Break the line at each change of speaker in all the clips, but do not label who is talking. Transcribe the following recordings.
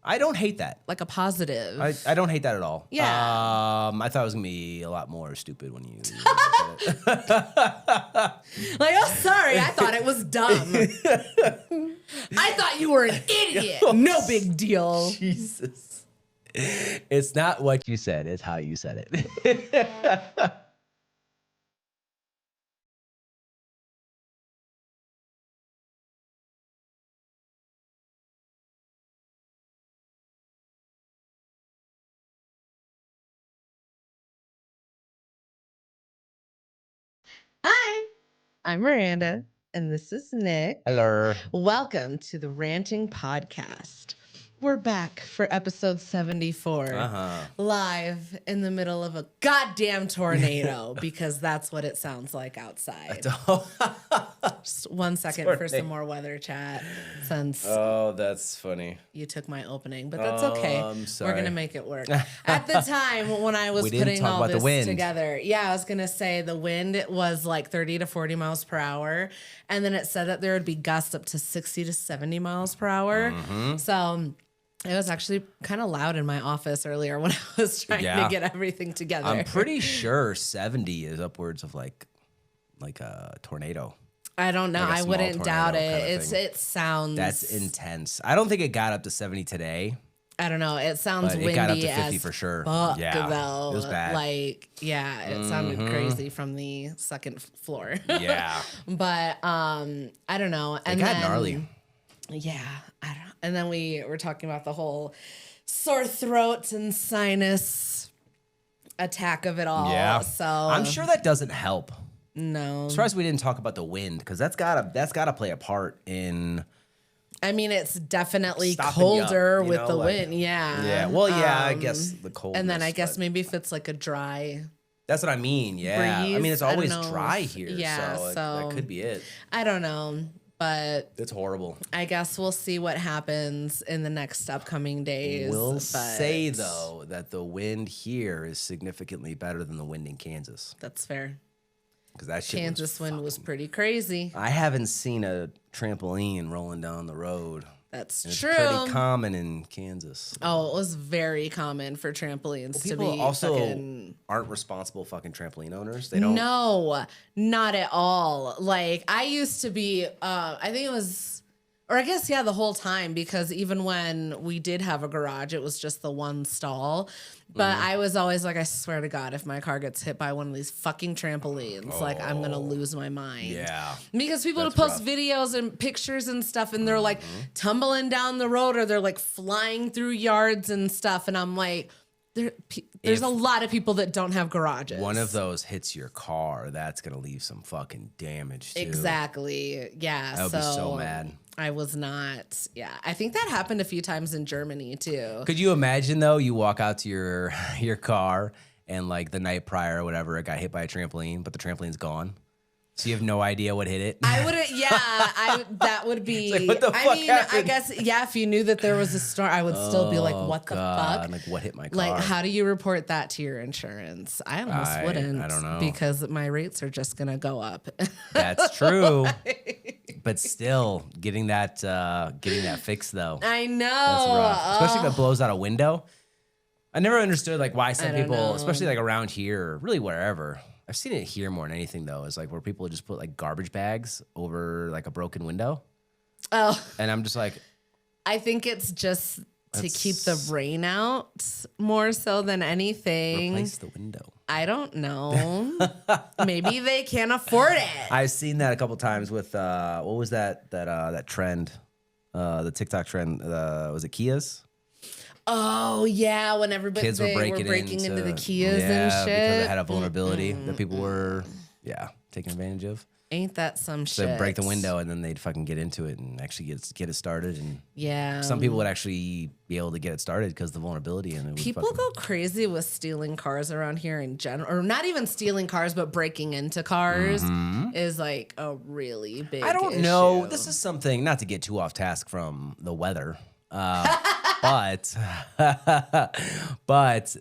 I don't hate that.
Like a positive.
I don't hate that at all.
Yeah.
I thought it was going to be a lot more stupid when you said it.
Like, oh, sorry, I thought it was dumb. I thought you were an idiot. No big deal.
Jesus. It's not what you said, it's how you said it.
Hi, I'm Miranda, and this is Nick.
Hello.
Welcome to the Ranting Podcast. We're back for episode 74, live in the middle of a goddamn tornado, because that's what it sounds like outside. Just 1 second for some more weather chat, since
that's funny.
you took my opening, but that's okay.
I'm sorry.
We're going to make it work. At the time when I was putting all this together, I was going to say the wind was like 30 to 40 miles per hour. And then it said that there would be gusts up to 60 to 70 miles per hour. So it was actually kind of loud in my office earlier when I was trying to get everything together.
I'm pretty sure 70 is upwards of like a tornado.
I don't know.
Like
I wouldn't doubt it. It sounds...
That's intense. I don't think it got up to 70 today.
I don't know. It sounds
but
windy
it got up to 50
as
for sure.
Fuck,
yeah,
though.
It was bad.
Like, yeah, it sounded crazy from the second floor.
Yeah.
But I don't know. And
it got
then,
gnarly.
Yeah, I don't know. And then we were talking about the whole sore throat and sinus attack of it all.
Yeah.
So
I'm sure that doesn't help.
No.
I'm surprised we didn't talk about the wind, because that's gotta play a part in.
I mean, it's definitely
Stopping
colder
you up,
with the wind. Yeah.
Yeah. Well, yeah. I guess the cold.
And then I guess maybe if it's like a dry.
That's what I mean. Yeah.
breeze,
I mean, it's
I don't
always
know
dry
if-
here.
yeah,
So, that could be it.
I don't know, but
It's horrible.
I guess we'll see what happens in the next upcoming days.
We'll
but
say though that the wind here is significantly better than the wind in Kansas,
that's fair.
because that shit
Kansas wind was pretty crazy.
I haven't seen a trampoline rolling down the road.
That's
It's
true.
pretty common in Kansas.
Oh, it was very common for trampolines to
People
be
also
fucking...
aren't responsible fucking trampoline owners. They don't.
No, not at all. Like, I used to be, I think it was, or I guess, yeah, the whole time, because even when we did have a garage, it was just the one stall. But I was always like, I swear to God, if my car gets hit by one of these fucking trampolines, like, I'm going to lose my mind.
Yeah.
Because people would post videos and pictures and stuff, and they're like tumbling down the road, or they're like flying through yards and stuff. And I'm like, there's a lot of people that don't have garages.
One of those hits your car, that's gonna leave some fucking damage too.
Exactly. Yeah.
I would be so mad.
I was not. Yeah. I think that happened a few times in Germany too.
Could you imagine though? You walk out to your car and like the night prior or whatever, it got hit by a trampoline, but the trampoline's gone. So you have no idea what hit it.
I wouldn't. Yeah, that would be.
Like, what the fuck
I mean,
happened?
I guess yeah. If you knew that there was a storm, I would still be like, "What the fuck?"
Like, what hit my car?
Like, how do you report that to your insurance? I almost wouldn't.
I don't know,
because my rates are just gonna go up.
That's true. But still, getting that fixed though.
I know.
That's rough. Especially if it blows out a window. I never understood like why some
I don't
people,
know.
especially like around here, really wherever. I've seen it here more than anything though, is like where people just put like garbage bags over like a broken window.
Oh,
And I'm just like,
I think it's just to keep the rain out more so than anything.
replace the window.
I don't know. Maybe they can't afford it.
I've seen that a couple times with what was that trend, the TikTok trend? Was it Kias?
Oh yeah, when everybody
Kids were breaking
into the Kias and shit.
because they had a vulnerability that people were taking advantage of.
Ain't that some
So
shit?
they'd break the window and then they'd fucking get into it and actually get it started. And
Yeah.
some people would actually be able to get it started because of the vulnerability. And it
People go crazy with stealing cars around here in general, or not even stealing cars, but breaking into cars is like a really big.
I don't know. This is something, not to get too off task from the weather, but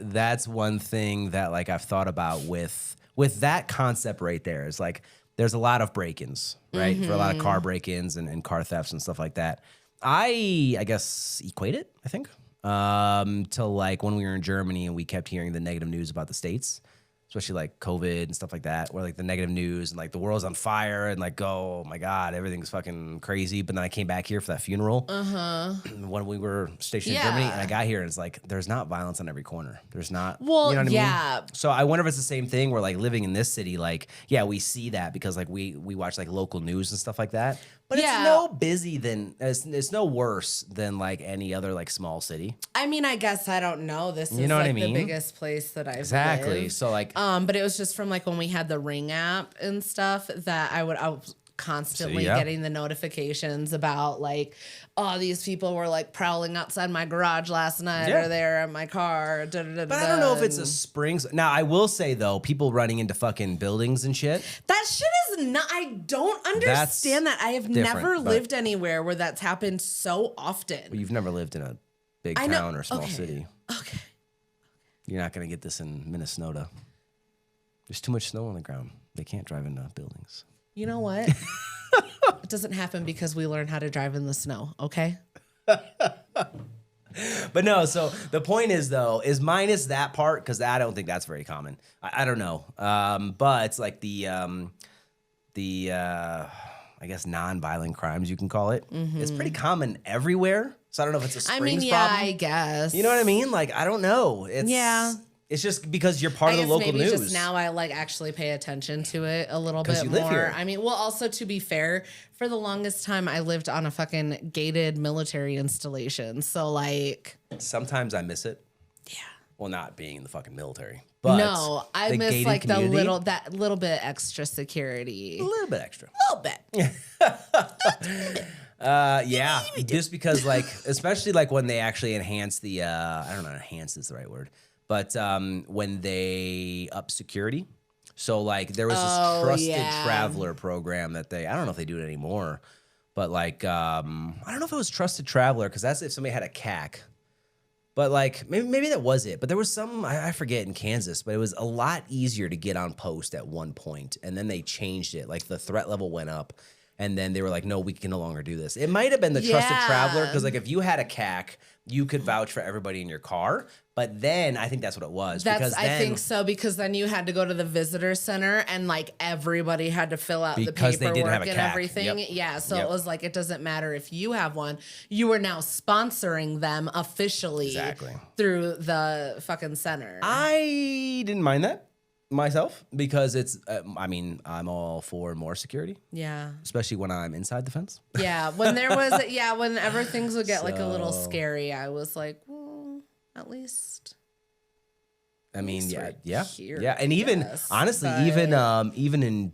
that's one thing that like I've thought about with that concept right there. Is like there's a lot of break-ins, right? For a lot of car break-ins and car thefts and stuff like that. I guess equate it, I think. till like when we were in Germany and we kept hearing the negative news about the States, especially like COVID and stuff like that, where like the negative news and like the world's on fire and like, oh my God, everything's fucking crazy. But then I came back here for that funeral when we were stationed in Germany, and I got here and it's like, there's not violence on every corner. There's not,
well,
you know what
I
mean? So I wonder if it's the same thing where like living in this city, like, yeah, we see that because like we watch like local news and stuff like that. But it's no busy than it's no worse than like any other like small city.
I mean, I guess I don't know. This is like the biggest place that I've lived.
So like,
but it was just from like when we had the Ring app and stuff that I was constantly getting the notifications about like, oh, these people were like prowling outside my garage last night or they're in my car. But
I don't know if it's a Springs. Now, I will say, though, people running into fucking buildings and shit.
That shit is not, I don't understand that. I have never lived anywhere where that's happened so often.
Well, you've never lived in a big town or small city.
Okay.
You're not going to get this in Minnesota. There's too much snow on the ground. They can't drive into buildings.
You know what? It doesn't happen because we learn how to drive in the snow, okay?
But no, so the point is, though, is minus that part, because I don't think that's very common. I don't know. But it's like the I guess, non-violent crimes, you can call it. It's pretty common everywhere. So I don't know if it's a Springs problem.
I guess.
You know what I mean? Like, I don't know. It's just because you're part of the local news.
Just now I like actually pay attention to it a little bit more.
Here.
I mean, well, also to be fair, for the longest time I lived on a fucking gated military installation. So like
sometimes I miss it.
Yeah.
Well, not being in the fucking military. But
no, I miss like community, that little bit extra security.
A little bit extra.
A little bit.
Yeah. Just because like, especially like when they actually enhance the I don't know, enhance is the right word. But when they up security, so like there was this trusted traveler program that I don't know if they do it anymore, but like I don't know if it was trusted traveler because that's if somebody had a CAC, but like maybe that was it. But there was some I forget in Kansas, but it was a lot easier to get on post at one point, and then they changed it. Like the threat level went up, and then they were like, no, we can no longer do this. It might have been the trusted traveler because like if you had a CAC, you could vouch for everybody in your car. But then I think that's what it was.
I think so, because then you had to go to the visitor center and like everybody had to fill out the paperwork and everything. Yep. Yeah. So it was like, it doesn't matter if you have one, you are now sponsoring them officially through the fucking center.
I didn't mind that myself because it's, I mean, I'm all for more security.
Yeah.
Especially when I'm inside the fence.
Yeah. When there was, whenever things would get like a little scary, I was like, well, at least.
I mean, yeah. And even, honestly, even in,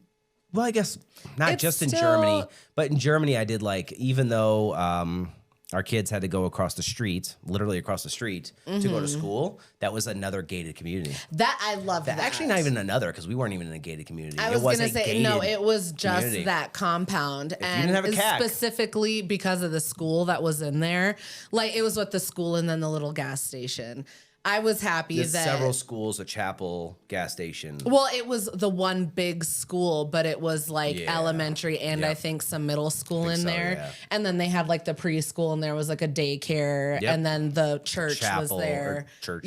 well, I guess not just in Germany, but in Germany, I did like, even though, our kids had to go across the street, literally across the street to go to school. That was another gated community.
That I love that.
Actually, not even another because we weren't even in a gated community.
I was going to say, no, it was just community. That compound.
If and you didn't have a CAC.
Specifically because of the school that was in there. Like it was with the school and then the little gas station. I was happy
There's
that
several schools, a chapel, gas station.
Well, it was the one big school, but it was like elementary and I think some middle school in there. Yeah. And then they had like the preschool and there was like a daycare and then the church was there.
Church,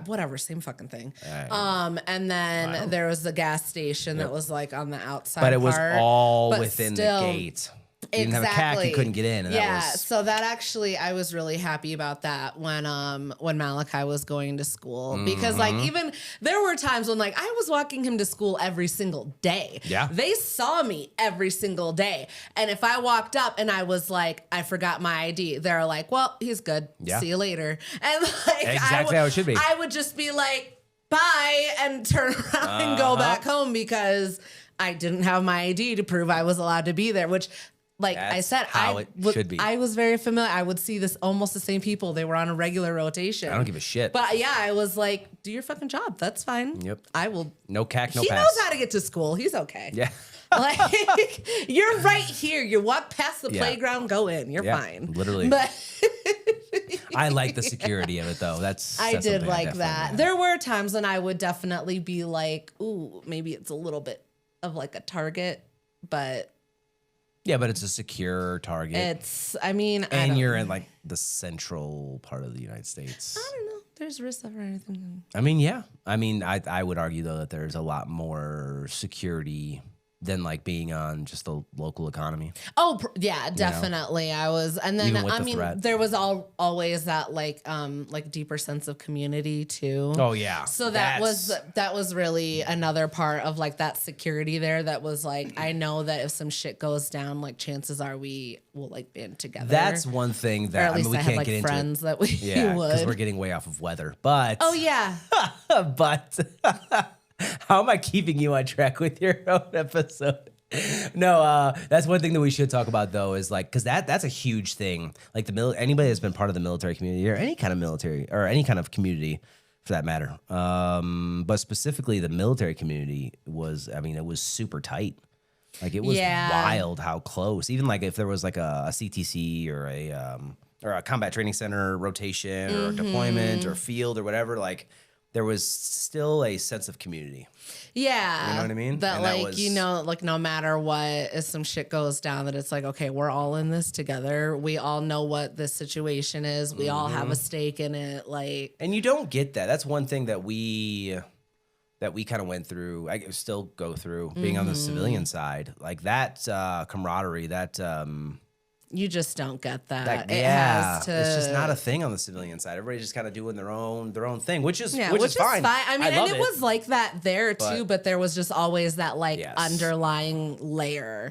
whatever, same fucking thing. And then there was the gas station that was like on the outside.
But it was all within the gate. You didn't have a CAC, you couldn't get in. And
so that actually, I was really happy about that when Malachi was going to school. Because like even, there were times when like I was walking him to school every single day.
Yeah.
They saw me every single day. And if I walked up and I was like, I forgot my ID, they're like, well, he's good. See you later. And like,
exactly how it should be.
I would just be like, bye, and turn around and go back home because I didn't have my ID to prove I was allowed to be there, which... Like
that's
I said,
it should be.
I was very familiar. I would see this almost the same people. They were on a regular rotation.
I don't give a shit.
But yeah, I was like, do your fucking job. That's fine.
Yep.
I will.
No CAC, no pass.
He knows how to get to school. He's okay.
Yeah.
Like, you're right here. You walk past the playground, go in. You're fine.
Literally.
But
I like the security of it, though.
I did like that. There were times when I would definitely be like, ooh, maybe it's a little bit of like a target, but...
Yeah, but it's a secure target.
And
you're in like the central part of the United States.
I don't know. There's risks of anything.
I mean, yeah. I mean, I would argue though that there's a lot more security than like being on just the local economy.
Oh, yeah, definitely. You know? I was, and then there was always that like deeper sense of community too.
Oh yeah.
So that was really another part of like that security there. That was like, I know that if some shit goes down, like chances are we will like band together.
That's one thing that we can't
like
get into.
Friends that we would,
because we're getting way off of weather. But
oh yeah,
but. How am I keeping you on track with your own episode? No, that's one thing that we should talk about though, is like, because that's a huge thing. Like anybody that's been part of the military community or any kind of military or any kind of community for that matter. But specifically the military community it was super tight. Like it was wild how close. Even like if there was like a CTC or a combat training center rotation or deployment or field or whatever, like there was still a sense of community.
Yeah.
You know what I mean?
That like no matter what, if some shit goes down, that it's like, okay, we're all in this together. We all know what this situation is. We all have a stake in it. Like,
and you don't get that. That's one thing that we kind of went through. I still go through being on the civilian side. Like that camaraderie, that
you just don't get that.
It's just not a thing on the civilian side. Everybody's just kind of doing their own thing, which is fine.
I mean, and it was like that there too, but there was just always that like underlying layer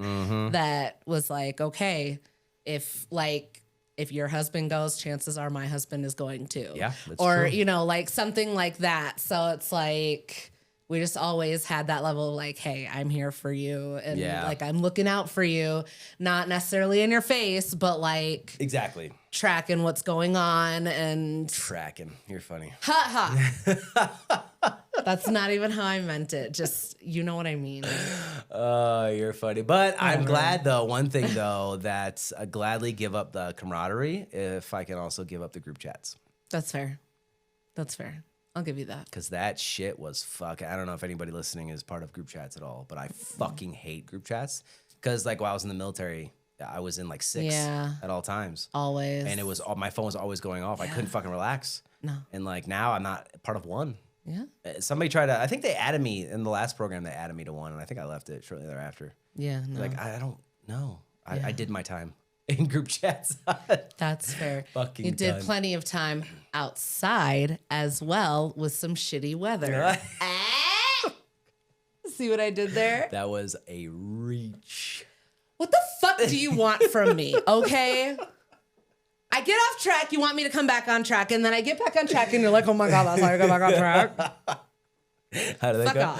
that was like, okay, if your husband goes, chances are my husband is going too.
Yeah,
or
true.
You know, like something like that. So it's like we just always had that level of like, hey, I'm here for you. And like, I'm looking out for you, not necessarily in your face, but like
exactly
tracking what's going on and
tracking. You're funny.
Ha ha. That's not even how I meant it. Just, you know what I mean?
Oh, you're funny. But I'm glad though. One thing though, that I gladly give up the camaraderie if I can also give up the group chats.
That's fair. That's fair. I'll give you that.
Because that shit was fuck. I don't know if anybody listening is part of group chats at all, but I fucking hate group chats. Because like while I was in the military, I was in like 6 at all times.
Always.
And my phone was always going off. I couldn't fucking relax.
No.
And like now I'm not part of one.
Yeah.
Somebody tried to, I think they added me in the last program, they added me to one. And I think I left it shortly thereafter.
Yeah. No.
Like, I don't know. I did my time in group chats.
That's fair.
Fucking
You did plenty of time outside as well with some shitty weather. See what I did there?
That was a reach.
What the fuck do you want from me? Okay. I get off track. You want me to come back on track. And then I get back on track and you're like, oh my God, that's how you go back on track.
How do they go?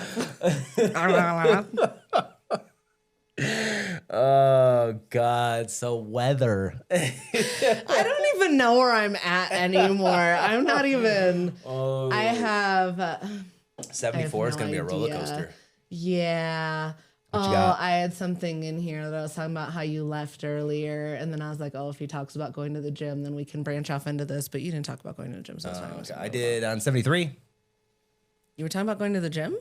Fuck off.
Oh God. So weather.
I don't even know where I'm at anymore. I'm not even.
Oh.
I have
74 is going to be a roller coaster.
Yeah. I had something in here that I was talking about how you left earlier, and then I was like, oh, if he talks about going to the gym, then we can branch off into this. But you didn't talk about going to the gym, so it's fine.
Okay. I did on 73.
You were talking about going to the gym?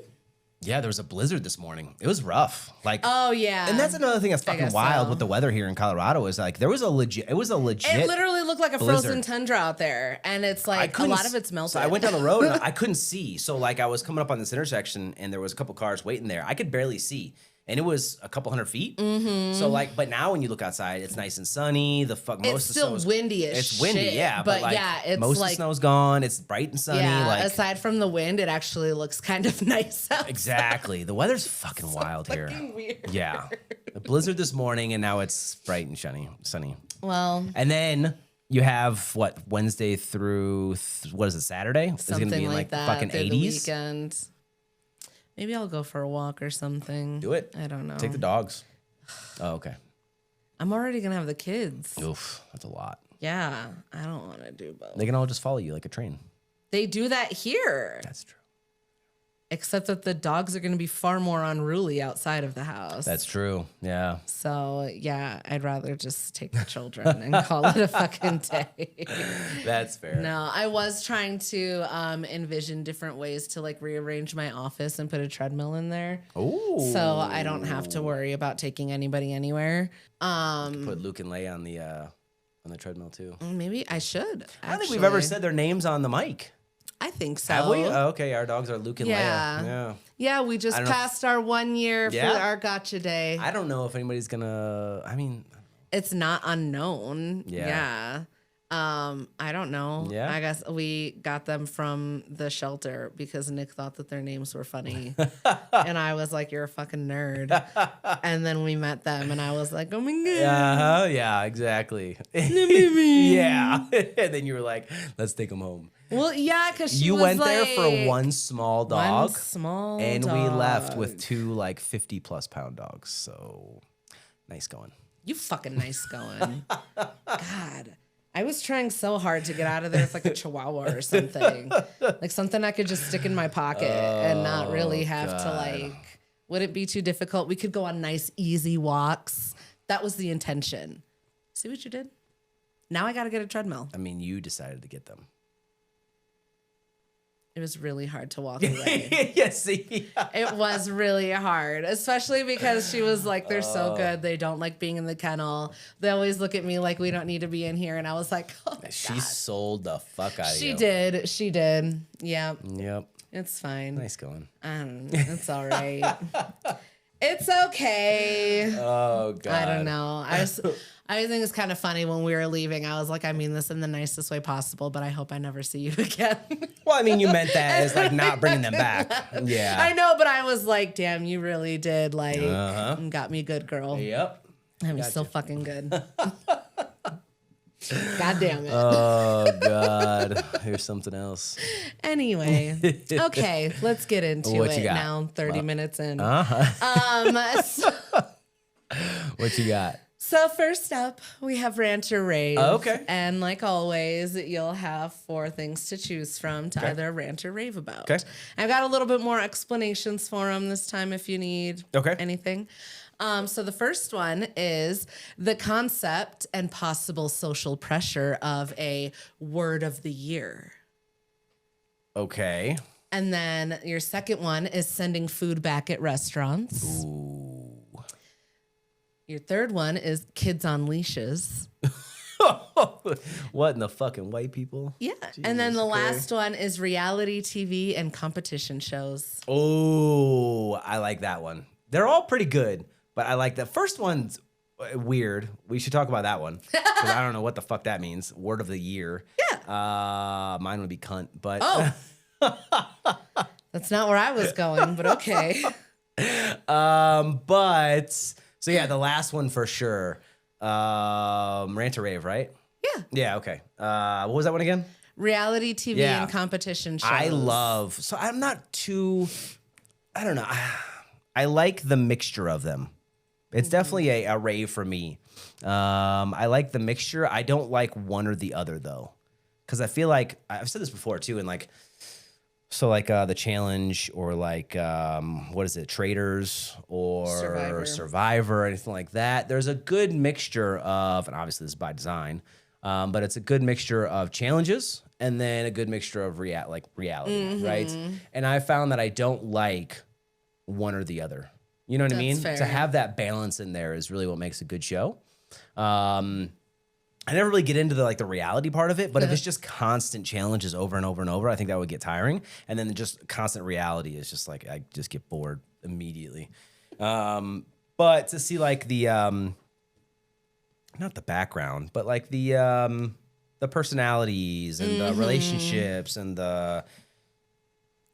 Yeah, there was a blizzard this morning. It was rough. Like,
oh yeah,
and that's another thing that's fucking wild with the weather here in Colorado is like there was a legit. It was a legit.
It literally looked like a frozen tundra out there, and it's like a lot of it's melted.
So I went down the road and I couldn't see. So like I was coming up on this intersection and there was a couple cars waiting there. I could barely see. And it was a couple hundred feet. Mm-hmm. So like, but now when you look outside, it's nice and sunny. Most of the
still windy as shit.
It's windy, yeah.
But
like,
yeah, it's
most
like,
of the snow's gone. It's bright and sunny.
Yeah,
like,
aside from the wind, it actually looks kind of nice outside.
Exactly. The weather's fucking wild here.
Weird.
Yeah. A blizzard this morning and now it's bright and sunny.
Well.
And then you have what, Wednesday through, what is it, Saturday? It's going to be in like
that,
fucking 80s.
The weekend. Maybe I'll go for a walk or something.
Do it.
I don't know.
Take the dogs. Oh, okay.
I'm already going to have the kids.
Oof, that's a lot.
Yeah, I don't want to do both.
They can all just follow you like a train.
They do that here.
That's true.
Except that the dogs are going to be far more unruly outside of the house.
That's true. Yeah.
So, yeah, I'd rather just take the children and call it a fucking day.
That's fair.
No, I was trying to envision different ways to like rearrange my office and put a treadmill in there.
Ooh.
So I don't have to worry about taking anybody anywhere.
Put Luke and Leia on the treadmill too.
Maybe I should.
I don't think we've ever said their names on the mic.
I think so.
Have we? Oh, okay, our dogs are Luke and Leia.
Yeah, we just passed our 1 year for our gotcha day.
I don't know if anybody's gonna. I mean,
it's not unknown.
Yeah.
I don't know.
Yeah.
I guess we got them from the shelter because Nick thought that their names were funny. And I was like, you're a fucking nerd. And then we met them and I was like, oh my God.
Yeah, exactly. Yeah. And then you were like, let's take them home.
Well, yeah, because
you went there for one small dog.
And
we left with 2 like 50+ pound dogs. So nice going.
You fucking nice going. God. I was trying so hard to get out of there with like a chihuahua or something. Like something I could just stick in my pocket and not really have to like, would it be too difficult? We could go on nice, easy walks. That was the intention. See what you did? Now I got to get a treadmill.
I mean, you decided to get them.
It was really hard to walk away.
Yes,
It was really hard, especially because she was like, they're so good. They don't like being in the kennel. They always look at me like we don't need to be in here. And I was like, oh,
she
God.
sold the fuck out of you.
She did. Yep. It's fine.
Nice going.
I don't know. It's all right. It's okay.
Oh, God.
I don't know. I think it's kind of funny when we were leaving. I was like, I mean this in the nicest way possible, but I hope I never see you again.
Well, I mean, you meant that as like not bringing them back. Yeah.
I know, but I was like, damn, you really did like got me good, girl.
Yep.
I was so fucking good. God damn it.
Oh, God. Here's something else.
Anyway. Okay, let's get into it now. 30 minutes in.
What you got?
So first up, we have Rant or Rave.
Oh, okay.
And like always, you'll have 4 things to choose from to either rant or rave about.
Okay.
I've got a little bit more explanations for them this time if you need anything. So the first one is the concept and possible social pressure of a word of the year.
Okay.
And then your second one is sending food back at restaurants.
Ooh.
Your third one is kids on leashes.
What in the fucking white people?
Yeah. Jesus, and then the last one is reality TV and competition shows.
Oh, I like that one. They're all pretty good, but I like that. First one's weird. We should talk about that one. Because I don't know what the fuck that means. Word of the year.
Yeah.
Mine would be cunt, but...
Oh. That's not where I was going, but okay.
So yeah, the last one for sure. Rant or Rave, right?
Yeah.
Yeah, okay. What was that one again?
Reality TV and competition shows.
So I'm not too, I don't know. I like the mixture of them. It's definitely a rave for me. I like the mixture. I don't like one or the other though. Because I feel like, I've said this before too, and like, so like the challenge or like, what is it, Traders or Survivor, anything like that. There's a good mixture of, and obviously this is by design, but it's a good mixture of challenges and then a good mixture of reality, right? And I found that I don't like one or the other. You know what I mean?
Fair.
To have that balance in there is really what makes a good show. I never really get into the reality part of it, but if it's just constant challenges over and over and over, I think that would get tiring. And then just constant reality is just like, I just get bored immediately. But to see like the, not the background, but like the personalities and the relationships and the,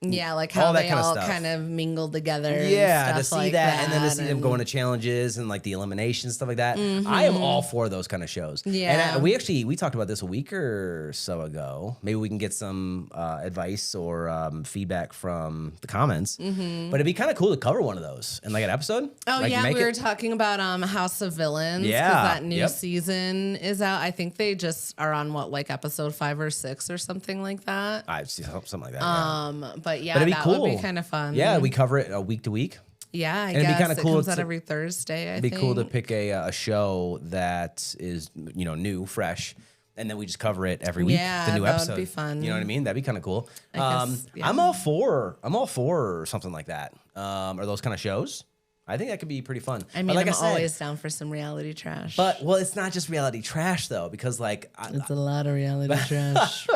yeah, like how they all kind of mingled together.
Yeah,
and
to see that and then to see them go into challenges and like the eliminations, stuff like that. I am all for those kind of shows.
Yeah.
And we talked about this a week or so ago. Maybe we can get some advice or feedback from the comments. But it'd be kind of cool to cover one of those in like an episode.
Oh, like, yeah, we were talking about House of Villains.
Yeah.
Because that new season is out. I think they just are on episode 5 or 6 or something like that.
I've seen something like that.
But But yeah,
it'd be
that
cool.
would be kind of fun.
Yeah, we cover it week to week.
Yeah, I
and
guess
it'd be kind of cool.
It comes out every Thursday.
It'd be cool to pick a show that is new, fresh, and then we just cover it every week.
Yeah,
the new
that
episode.
would be fun.
You know what I mean? That'd be kind of cool.
Guess, yeah.
I'm all for something like that. Or those kind of shows. I think that could be pretty fun.
I mean, I'm always down for some reality trash.
But it's not just reality trash though, because
it's a lot of reality trash.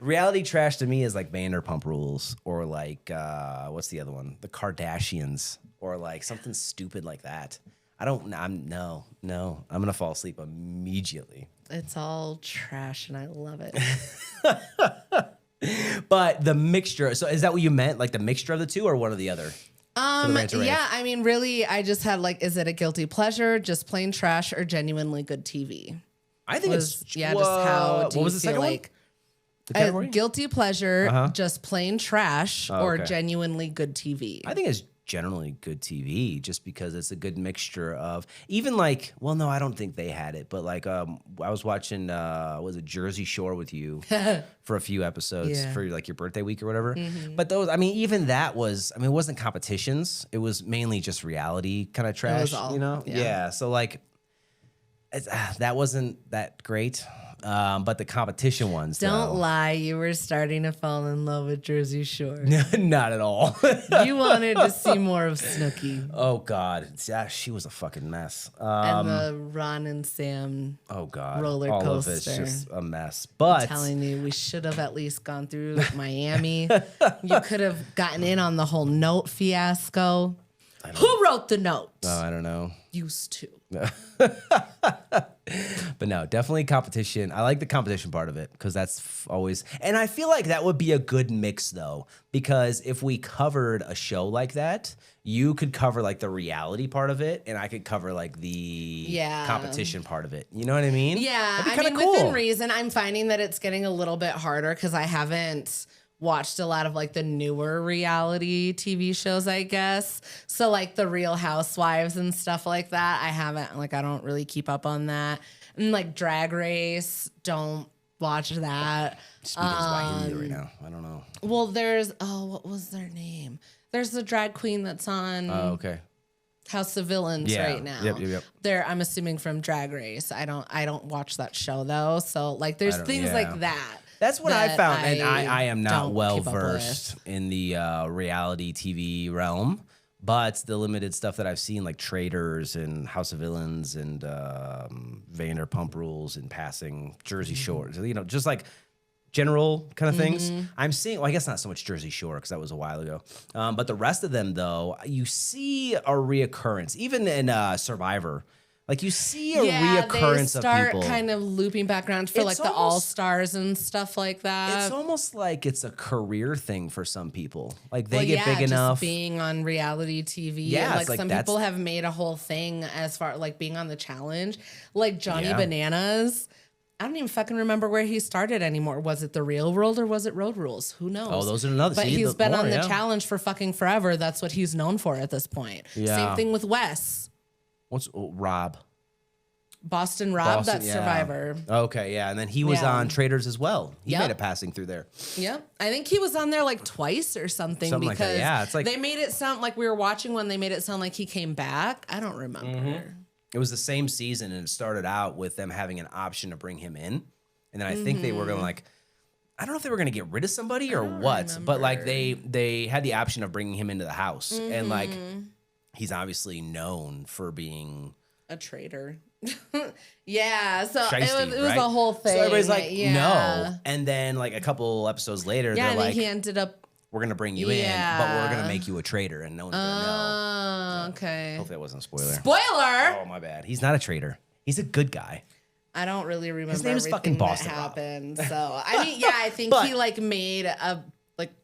Reality trash to me is like Vanderpump Rules or like what's the other one? The Kardashians or like something stupid like that. I'm gonna fall asleep immediately.
It's all trash and I love it.
But the mixture, so is that what you meant? Like the mixture of the two or one or the other?
Yeah, I mean, really, I just had is it a guilty pleasure, just plain trash, or genuinely good TV?
I think just how
do you feel like? Guilty pleasure, just plain trash, or genuinely good TV?
I think it's generally good TV just because it's a good mixture of even no, I don't think they had it, but I was watching was it Jersey Shore with you for a few episodes for your birthday week or whatever. But those, I mean, even that was, it wasn't competitions. It was mainly just reality kind of trash, Yeah. So that wasn't that great. But the competition ones,
don't lie, you were starting to fall in love with Jersey Shore.
Not at all.
You wanted to see more of Snooki.
Oh God, yeah, she was a fucking mess.
And the Ron and Sam.
Oh God,
roller coaster.
All of it's just a mess. But
I'm telling you, we should have at least gone through Miami. You could have gotten in on the whole note fiasco. Who wrote the note?
Oh, I don't know.
Used to.
But no, definitely competition. I like the competition part of it because that's always, and I feel like that would be a good mix though, because if we covered a show like that, you could cover the reality part of it, and I could cover the competition part of it. You know what I mean?
Yeah, I mean,
cool.
Within reason, I'm finding that it's getting a little bit harder because I haven't watched a lot of the newer reality TV shows, I guess. So the Real Housewives and stuff like that. I haven't, I don't really keep up on that. And Drag Race, don't watch that.
Speaking Swahili right now. I don't know.
Well, there's, what was their name? There's the drag queen that's on
okay.
House of Villains right now.
Yep.
They're, I'm assuming, from Drag Race. I don't watch that show though. So there's things like that.
That's what I found, and I am not well versed in the reality TV realm, but the limited stuff that I've seen, like Traitors and House of Villains and Vanderpump Rules and Passing, Jersey Shore, just general kind of things. I'm seeing, well, I guess not so much Jersey Shore because that was a while ago, but the rest of them though, you see a reoccurrence, even in Survivor. You see a reoccurrence of people. They start
kind of looping back around for the All-Stars and stuff like that.
It's almost like it's a career thing for some people. They get big enough.
Just being on reality TV.
Yeah,
some people have made a whole thing as far being on the challenge. Johnny Bananas. I don't even fucking remember where he started anymore. Was it The Real World or was it Road Rules? Who knows?
Oh, those are another.
But he's been on the challenge for fucking forever. That's what he's known for at this point.
Yeah.
Same thing with Wes.
What's Rob?
Boston Rob, that's Survivor.
Okay, yeah. And then he was on Traitors as well. He made a passing through there.
Yep. I think he was on there twice or something because
like that. Yeah, it's
they made it sound like we were watching when they made it sound like he came back. I don't remember.
It was the same season, and it started out with them having an option to bring him in. And then I think they were going to I don't know if they were going to get rid of somebody or what, but they had the option of bringing him into the house. And he's obviously known for being
a traitor. Yeah, so
Shiesty,
it was a whole thing.
So everybody's no. And then a couple episodes later, they're
I think he ended up,
we're going to bring you in, but we're going to make you a traitor, and no one's going to know.
Okay.
Hopefully that wasn't a spoiler.
Spoiler!
Oh, my bad. He's not a traitor. He's a good guy.
I don't really remember
his name is fucking Boston
that happened. So, I think he made a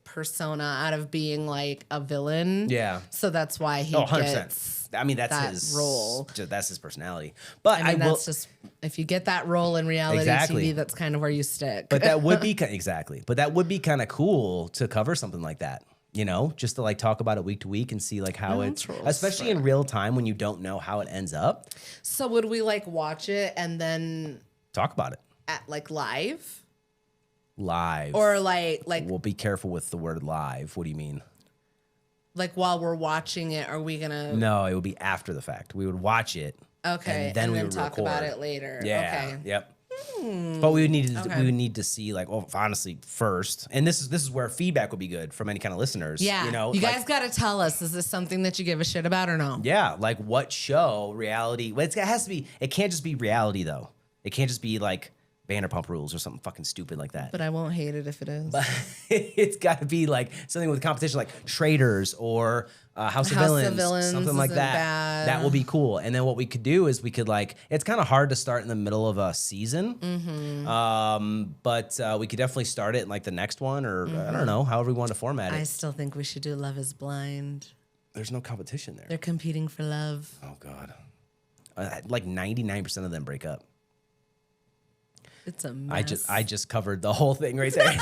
persona out of being a villain.
Yeah.
So that's why he
100%.
gets
that's
that
his
role.
That's his personality. But
that's just, if you get that role in reality TV, that's kind of where you stick.
But that would be But that would be kind of cool to cover something like that. Just to talk about it week to week and see how it's, especially in real time when you don't know how it ends up.
So would we watch it and then
talk about it
at live?
Live.
Or like.
Well, be careful with the word live. What do you mean?
Like while we're watching it, are we gonna?
No, it would be after the fact. We would watch it.
Okay,
and then we would
talk
record
about it later.
Yeah.
Okay.
Yep. But we would need to see like, well, honestly, first, and this is where feedback would be good from any kind of listeners.
Yeah,
you know,
you guys got to tell us: is this something that you give a shit about or no?
Yeah, like what show, reality? Well, it has to be. It can't just be reality though. It can't just be like Vanderpump Rules or something fucking stupid like that.
But I won't hate it if it is.
But it's got to be like something with competition, like Traders or House of Villains, something like that.
Bad.
That will be cool. And then what we could do is we could like, it's kind of hard to start in the middle of a season, but we could definitely start it in like the next one, or I don't know, however we want to format it.
I still think we should do Love is Blind.
There's no competition there.
They're competing for love.
Oh God, like 99% of them break up.
It's a mess.
I just covered the whole thing right there.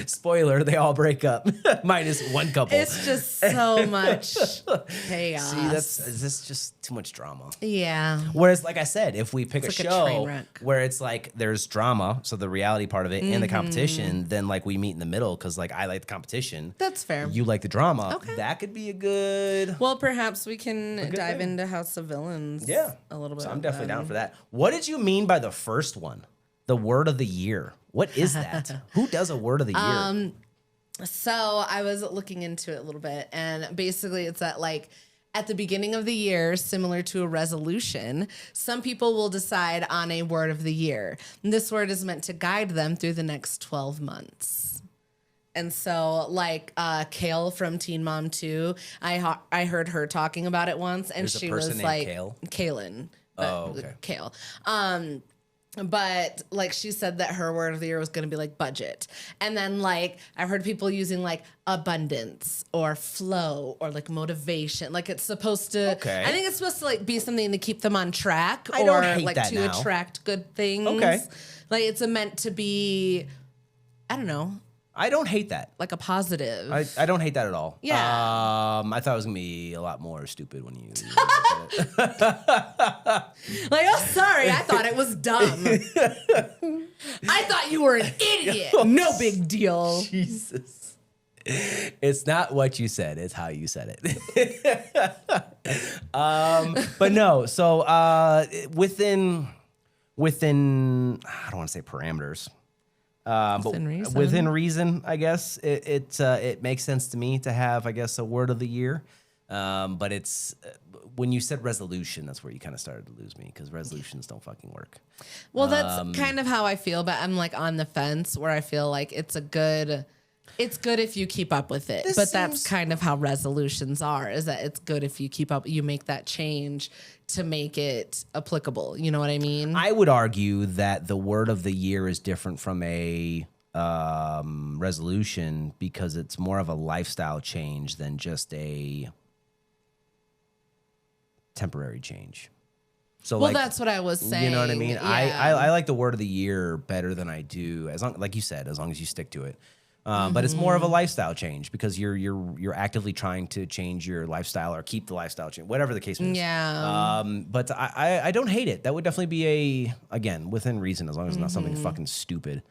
Spoiler, they all break up. Minus one couple.
It's just so much chaos.
See, is this just too much drama?
Yeah.
Whereas, like I said, if we pick
it's
a
like a train
show
wreck.
where it's like there's drama, so the reality part of it and the competition, then like we meet in the middle because like I like the competition.
That's fair.
You like the drama.
Okay.
That could be a good.
Well, perhaps we can dive
thing.
into House of Villains.
Yeah.
A little bit.
So I'm definitely down for that. What did you mean by the first one? The word of the year. What is that? Who does a word of the year?
So I was looking into it a little bit, and basically it's that like at the beginning of the year, similar to a resolution, some people will decide on a word of the year. And this word is meant to guide them through the next 12 months. And so, like Kale from Teen Mom 2, I heard her talking about it once, and
There's
she
a person
was
named
like,
Kale?
Kaylin.
Oh, okay.
Kale. But like she said that her word of the year was going to be like budget. And then like I've heard people using like abundance or flow or like motivation. Like it's supposed to,
Okay.
I think it's supposed to like be something to keep them on track
I
or
don't hate
like
that
to
now.
attract good things.
Okay.
Like it's meant to be, I don't know,
I don't hate that.
like a positive.
I don't hate that at all.
Yeah.
I thought it was gonna be a lot more stupid when you said it.
Like, oh, sorry, I thought it was dumb. I thought you were an idiot. No big deal.
Jesus. It's not what you said, it's how you said it. But no, so within I don't want to say parameters. Within reason, I guess it makes sense to me to have, I guess, a word of the year. But it's when you said resolution, that's where you kind of started to lose me because resolutions don't fucking work.
Well, that's kind of how I feel, but I'm like on the fence where I feel like it's good if you keep up with it. But that's kind of how resolutions are, is that it's good if you keep up, you make that change to make it applicable. You know what I mean?
I would argue that the word of the year is different from a resolution because it's more of a lifestyle change than just a temporary change. So
well, that's what I was saying.
You know what I mean?
Yeah.
I like the word of the year better than I do, like you said, as long as you stick to it. But it's more of a lifestyle change because you're actively trying to change your lifestyle or keep the lifestyle change, whatever the case is.
Yeah.
But I don't hate it. That would definitely be again, within reason, as long as it's not something fucking stupid.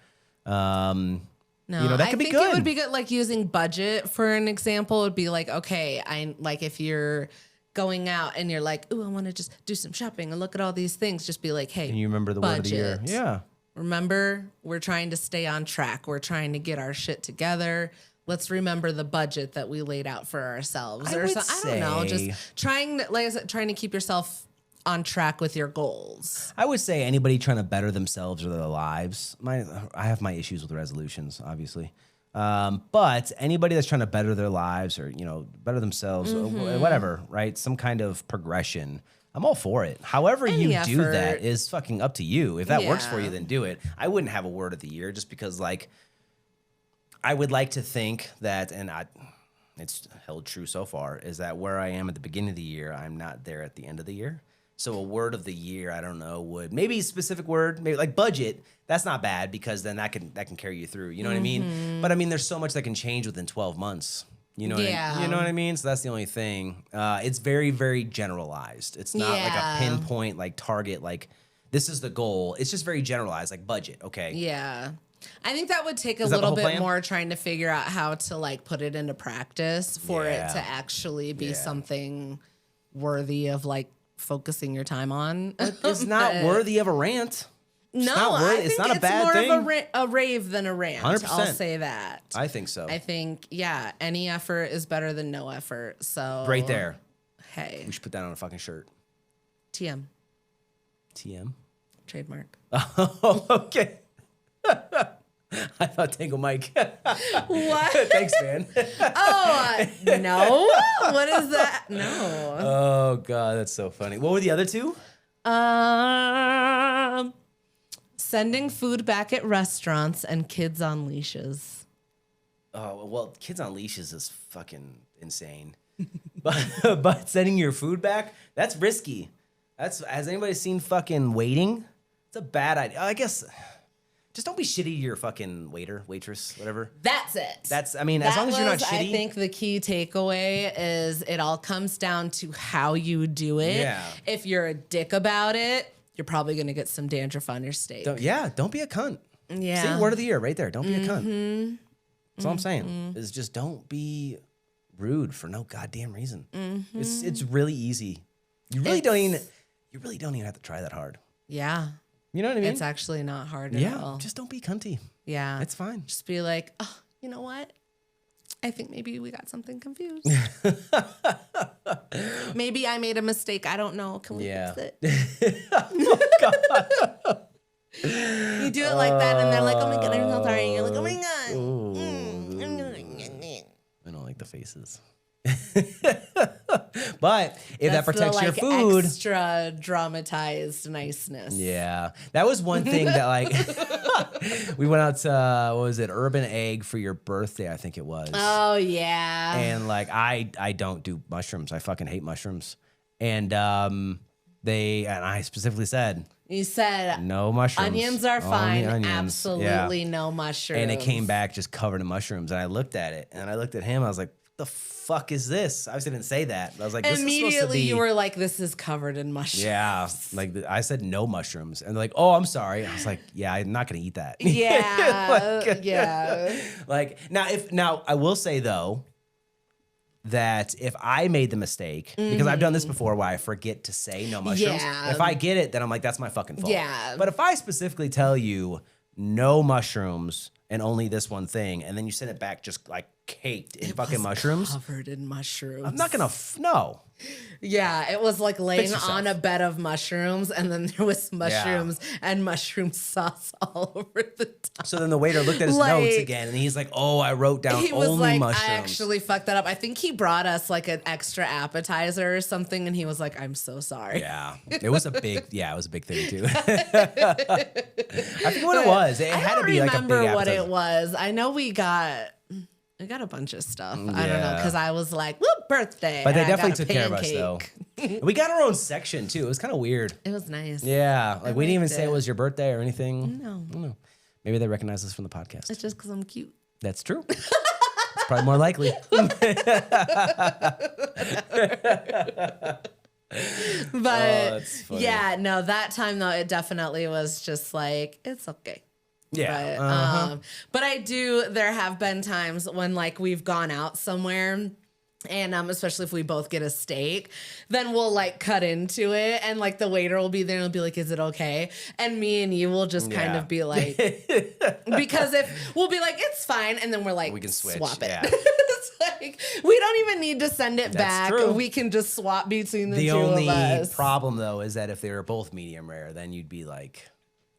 No,
that could be good.
I think it would be good, like using budget for an example. Would be like, okay, I like if you're going out and you're like, ooh, I want to just do some shopping and look at all these things. Just be like, hey,
And you remember the word of the year.
budget.
Yeah.
Remember, we're trying to stay on track. We're trying to get our shit together. Let's remember the budget that we laid out for ourselves.
I would
I don't know,
say-
just trying to, like I said, trying to keep yourself on track with your goals.
I would say anybody trying to better themselves or their lives. I have my issues with resolutions, obviously. But anybody that's trying to better their lives or, better themselves, or whatever, right? Some kind of progression. I'm all for it. However
Any
you do
effort.
that is fucking up to you. If that works for
Yeah.
you, then do it. I wouldn't have a word of the year just because, I would like to think that, and it's held true so far, is that where I am at the beginning of the year, I'm not there at the end of the year. So a word of the year, I don't know, would maybe a specific word, maybe like budget. That's not bad because then that can carry you through. You know what I mean? But I mean, there's so much that can change within 12 months. You know what I mean? So that's the only thing. It's very, very generalized. It's not like a pinpoint, like target, like this is the goal. It's just very generalized, like budget. Okay.
Yeah. I think that would take a little bit more trying to figure out how to like put it into practice for it to actually be something worthy of like focusing your time on.
It's not worthy of a rant.
It's not a bad thing. It's more of a rave than a rant.
100%.
I'll say that.
I think so.
I think, any effort is better than no effort. So
right there.
Hey.
We should put that on a fucking shirt.
TM.
TM?
Trademark.
Oh, okay. I thought Tango Mike.
What?
Thanks, man.
No. What is that? No.
Oh, God, that's so funny. What were the other two?
Sending food back at restaurants and kids on leashes.
Oh, well, kids on leashes is fucking insane. but sending your food back, that's risky. Has anybody seen fucking Waiting? It's a bad idea. I guess just don't be shitty to your fucking waiter, waitress, whatever.
That's it.
As long as you're not shitty.
I think the key takeaway is it all comes down to how you do it.
Yeah.
If you're a dick about it, you're probably going to get some dandruff on your steak.
Don't be a cunt.
Yeah.
See, word of the year right there. Don't be a cunt. That's all I'm saying. Is just don't be rude for no goddamn reason. It's really easy. You really don't even have to try that hard.
Yeah.
You know what I mean?
It's actually not hard at all.
Just don't be cunty.
Yeah.
It's fine.
Just be like, oh, you know what? I think maybe we got something confused. Maybe I made a mistake. I don't know. Can we fix it?
Oh, God.
You do it like that, and they're like, oh, my God, I'm so sorry. And you're like, oh, my God.
I don't like the faces. But if that protects your food,
extra dramatized niceness.
Yeah, that was one thing that like we went out to what was it, Urban Egg for your birthday, I think it was.
Oh yeah.
And like I don't do mushrooms. I fucking hate mushrooms. And I specifically said.
You said
no mushrooms.
Onions are fine.
Onions.
Absolutely no mushrooms.
And it came back just covered in mushrooms. And I looked at it and I looked at him. I was like, the fuck is this? I obviously didn't say that. I was like, this
immediately
is supposed to be...
you were like, this is covered in mushrooms.
Yeah, like I said, no mushrooms, and they're like, oh, I'm sorry. I was like, yeah, I'm not gonna eat that.
Yeah, yeah.
Like now, I will say though that if I made the mistake, because I've done this before, where I forget to say no mushrooms.
Yeah.
If I get it, then I'm like, that's my fucking fault.
Yeah.
But if I specifically tell you no mushrooms and only this one thing, and then you send it back just like caked in fucking mushrooms.
Covered in mushrooms.
I'm not gonna no.
Yeah, it was like laying on a bed of mushrooms, and then there was mushrooms and mushroom sauce all over the top.
So then the waiter looked at his notes again, and he's like, "Oh, I wrote down
he was
only
like,
mushrooms."
I actually fucked that up. I think he brought us like an extra appetizer or something, and he was like, "I'm so sorry."
Yeah, it was a big thing too. I forget what it was. It had to be like a big appetizer. I don't remember
what it was. I know we got a bunch of stuff.
Yeah.
I don't know, because I was like, woo, birthday.
But they definitely took care of us, though. We got our own section, too. It was kind of weird.
It was nice.
Yeah. Like, we didn't even say it was your birthday or anything.
No.
I don't know. Maybe they recognize us from the podcast.
It's just because I'm cute.
That's true. It's probably more likely.
But, yeah, no, that time, though, it definitely was just like, it's okay.
Yeah.
But there have been times when like we've gone out somewhere and especially if we both get a steak, then we'll like cut into it and like the waiter will be there and he'll be like, is it okay? And me and you will just kind of be like, because if we'll be like, it's fine. And then we're like, we can swap it. Yeah. It's like, we don't even need to send it back.
True.
We can just swap between the two of us.
The only problem though is that if they were both medium rare, then you'd be like,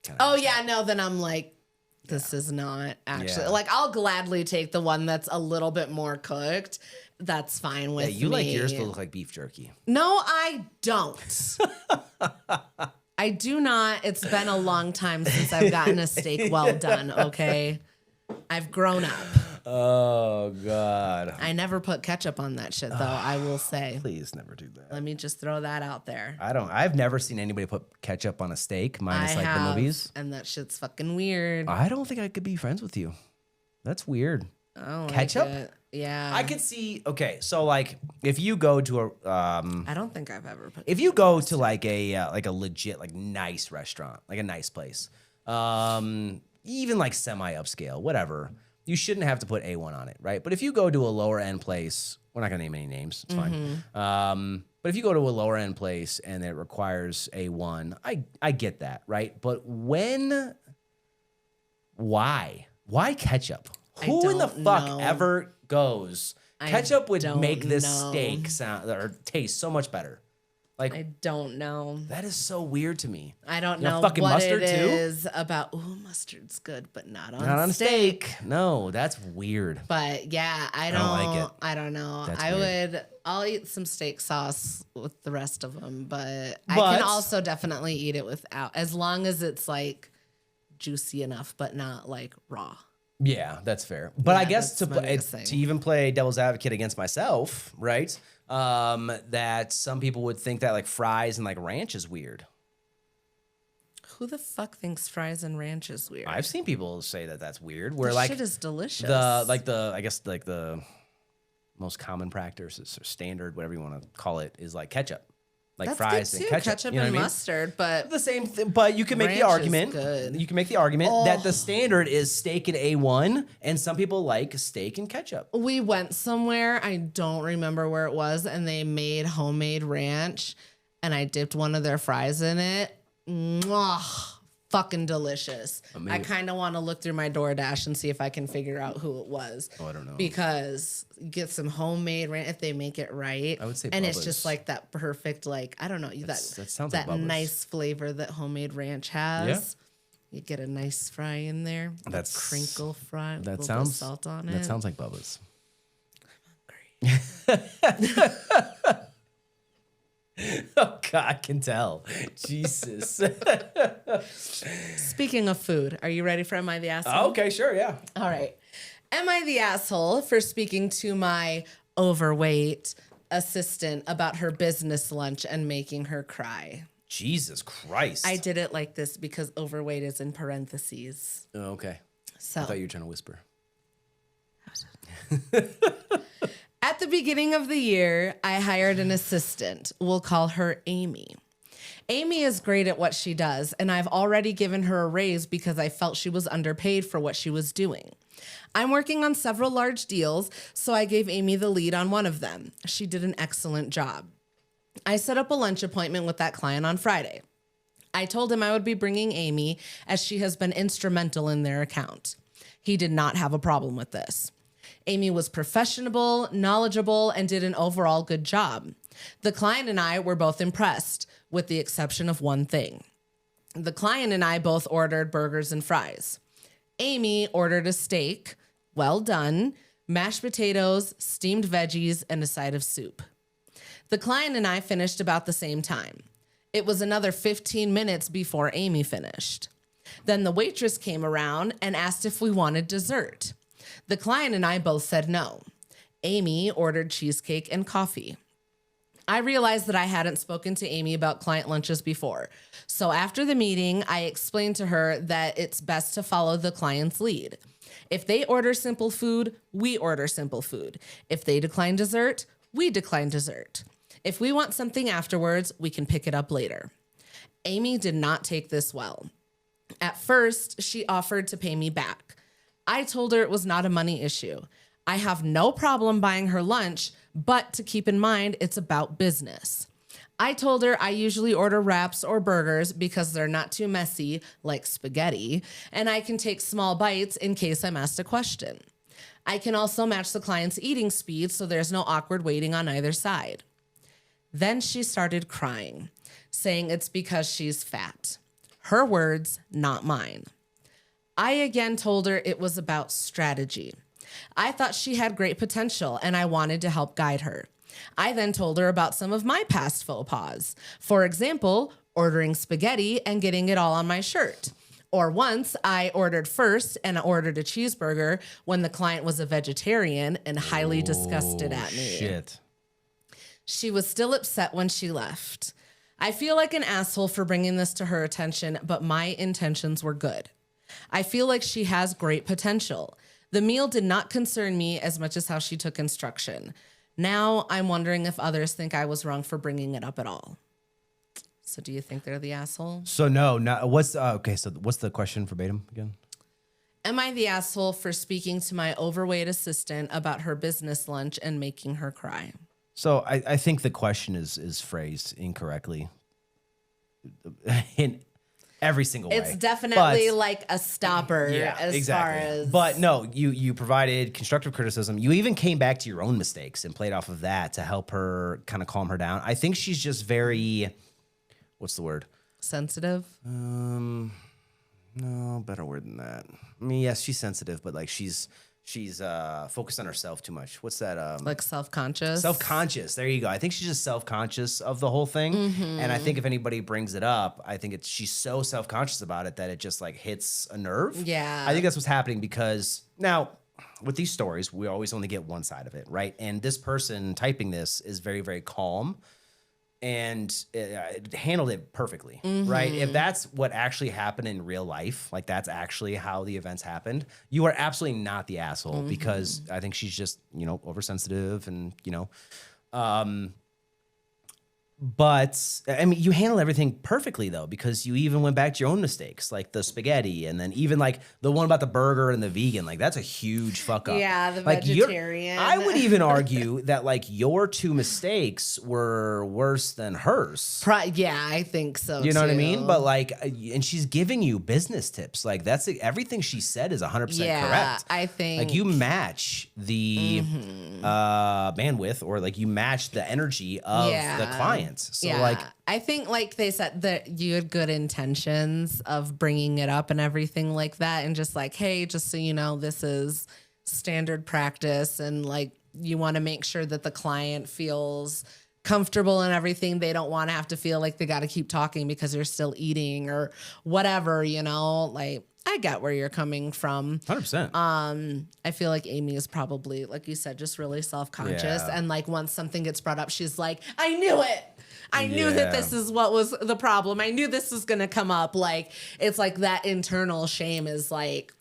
then I'm like, this is not actually like I'll gladly take the one that's a little bit more cooked. That's fine with me.
You like yours to look like beef jerky.
No, I don't. I do not. It's been a long time since I've gotten a steak well done, okay? I've grown up.
Oh, God.
I never put ketchup on that shit, though, I will say.
Please never do that.
Let me just throw that out there.
I've never seen anybody put ketchup on a steak, minus like the movies.
And that shit's fucking weird.
I don't think I could be friends with you. That's weird. Ketchup?
Like it. Yeah.
I could see, okay, so like if you go to a
I don't think I've ever put
if you go to like a legit, like nice restaurant, like a nice place, even like semi-upscale, whatever, you shouldn't have to put A1 on it, right? But if you go to a lower end place, we're not gonna name any names, it's fine. But if you go to a lower end place and it requires A1, I get that, right? But why ketchup? Who in the fuck ever goes, ketchup would make this steak sound or taste so much better? Like,
I don't know.
That is so weird to me.
I don't know
fucking
what
mustard
it
too?
is about. Ooh, mustard's good, but not on steak.
No, that's weird.
But yeah, I don't like it. I don't know. I'll eat some steak sauce with the rest of them, but I can also definitely eat it without, as long as it's like juicy enough, but not like raw.
Yeah, that's fair. But I guess to even play devil's advocate against myself, right? That some people would think that like fries and like ranch is weird.
Who the fuck thinks fries and ranch is weird?
I've seen people say that that's weird. Where
that
like
shit is delicious.
The most common practice or standard, whatever you want to call it, is like ketchup. Like that's fries and ketchup.
And mustard, but
the same thing. But you can make the argument. You can make the argument that the standard is steak and A1, and some people like steak and ketchup.
We went somewhere, I don't remember where it was, and they made homemade ranch, and I dipped one of their fries in it. Mwah, fucking delicious. I kind of want to look through my DoorDash and see if I can figure out who it was.
Oh, I don't know.
Because you get some homemade ranch if they make it right.
I would say
and
Bubba's.
It's just like that perfect, like, I don't know, that
sounds
that
like
nice flavor that homemade ranch has. Yeah. You get a nice fry in there. That's a crinkle fry with a little bit of salt on it.
That sounds like Bubba's.
I'm hungry.
Oh, God, I can tell. Jesus.
Speaking of food, are you ready for Am I the Asshole?
Oh, okay, sure, yeah.
All right. Am I the asshole for speaking to my overweight assistant about her business lunch and making her cry?
Jesus Christ.
I did it like this because overweight is in parentheses.
Oh, okay.
So
I thought you were trying to whisper.
At the beginning of the year, I hired an assistant. We'll call her Amy. Amy is great at what she does, and I've already given her a raise because I felt she was underpaid for what she was doing. I'm working on several large deals, so I gave Amy the lead on one of them. She did an excellent job. I set up a lunch appointment with that client on Friday. I told him I would be bringing Amy as she has been instrumental in their account. He did not have a problem with this. Amy was professional, knowledgeable, and did an overall good job. The client and I were both impressed, with the exception of one thing. The client and I both ordered burgers and fries. Amy ordered a steak, well done, mashed potatoes, steamed veggies, and a side of soup. The client and I finished about the same time. It was another 15 minutes before Amy finished. Then the waitress came around and asked if we wanted dessert. The client and I both said no. Amy ordered cheesecake and coffee. I realized that I hadn't spoken to Amy about client lunches before. So after the meeting, I explained to her that it's best to follow the client's lead. If they order simple food, we order simple food. If they decline dessert, we decline dessert. If we want something afterwards, we can pick it up later. Amy did not take this well. At first, she offered to pay me back. I told her it was not a money issue. I have no problem buying her lunch, but to keep in mind, it's about business. I told her I usually order wraps or burgers because they're not too messy, like spaghetti, and I can take small bites in case I'm asked a question. I can also match the client's eating speed so there's no awkward waiting on either side. Then she started crying, saying it's because she's fat. Her words, not mine. I again told her it was about strategy. I thought she had great potential and I wanted to help guide her. I then told her about some of my past faux pas. For example, ordering spaghetti and getting it all on my shirt. Or once I ordered first and ordered a cheeseburger when the client was a vegetarian and highly disgusted at me.
Shit.
She was still upset when she left. I feel like an asshole for bringing this to her attention, but my intentions were good. I feel like she has great potential. The meal did not concern me as much as how she took instruction. Now I'm wondering if others think I was wrong for bringing it up at all. So do you think they're the asshole?
So no, what's okay? So what's the question verbatim again?
Am I the asshole for speaking to my overweight assistant about her business lunch and making her cry?
So I think the question is phrased incorrectly in every single way.
It's definitely like a stopper far as...
But no, you provided constructive criticism. You even came back to your own mistakes and played off of that to help her kind of calm her down. I think she's just very, what's the word?
Sensitive?
No, better word than that. I mean, yes, she's sensitive, but like she's focused on herself too much. What's that?
Like self-conscious?
Self-conscious. There you go. I think she's just self-conscious of the whole thing. Mm-hmm. And I think if anybody brings it up, I think she's so self-conscious about it that it just like hits a nerve.
Yeah.
I think that's what's happening because now with these stories, we always only get one side of it, right? And this person typing this is very, very calm and handled it perfectly, right? If that's what actually happened in real life, like that's actually how the events happened, you are absolutely not the asshole because I think she's just, oversensitive and, but I mean, you handle everything perfectly though, because you even went back to your own mistakes, like the spaghetti, and then even like the one about the burger and the vegan, like that's a huge fuck up.
Yeah, the vegetarian.
I would even argue that like your two mistakes were worse than hers.
Yeah, I think so.
You know what I mean? But like, and she's giving you business tips. Like that's everything she said is 100% correct.
I think
like you match the bandwidth, or like you match the energy of the client. So like
I think like they said that you had good intentions of bringing it up and everything like that, and just like, hey, just so you know, this is standard practice, and like you want to make sure that the client feels comfortable and everything. They don't want to have to feel like they got to keep talking because they're still eating or whatever, like I get where you're coming from.
100%.
I feel like Amy is probably, like you said, just really self-conscious. And like once something gets brought up, she's like, I knew it. I knew that this is what was the problem. I knew this was going to come up. Like, it's like that internal shame is like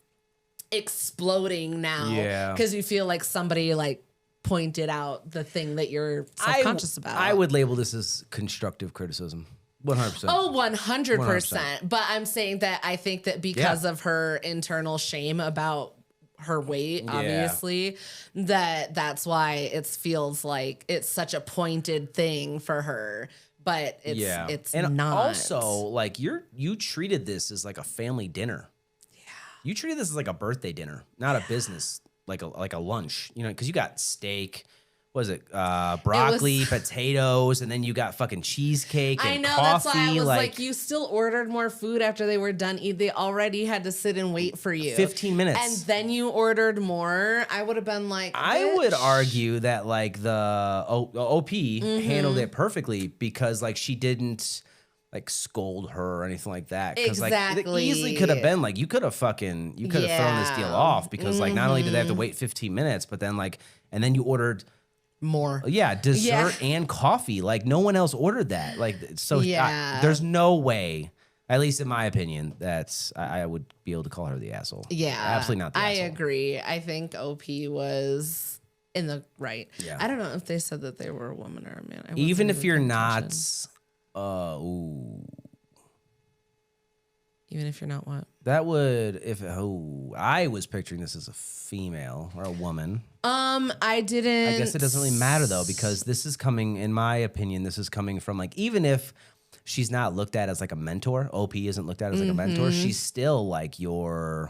exploding now.
Yeah.
Because you feel like somebody like pointed out the thing that you're self-conscious about.
I would label this as constructive criticism. 100%.
Oh, 100%. But I'm saying that I think that because of her internal shame about her weight, obviously, that's why it feels like it's such a pointed thing for her. But it's
and
not.
Also, like you treated this as like a family dinner. Yeah. You treated this as like a birthday dinner, not a business, like a lunch. Because you got steak. What is it? Broccoli, potatoes, and then you got fucking cheesecake and
I know,
coffee.
That's why I was like, you still ordered more food after they were done eating. They already had to sit and wait for you.
15 minutes.
And then you ordered more. I would have been like,
I would argue that like the OP handled it perfectly because like she didn't like scold her or anything like that.
Exactly.
Like it easily could have been like you could have thrown this deal off because like not only did they have to wait 15 minutes, but then like and then you ordered
more.
Yeah, dessert and coffee. Like no one else ordered that. Like so there's no way, at least in my opinion, that I would be able to call her the asshole.
Yeah.
Absolutely not the asshole.
I agree. I think OP was in the right.
Yeah.
I don't know if they said that they were a woman or a man.
Even if you're not
even if you're not what?
That would I was picturing this as a female or a woman.
I didn't.
I guess it doesn't really matter though, because this is coming, in my opinion, this is coming from like, even if she's not looked at as like a mentor, OP isn't looked at as like a mentor, she's still like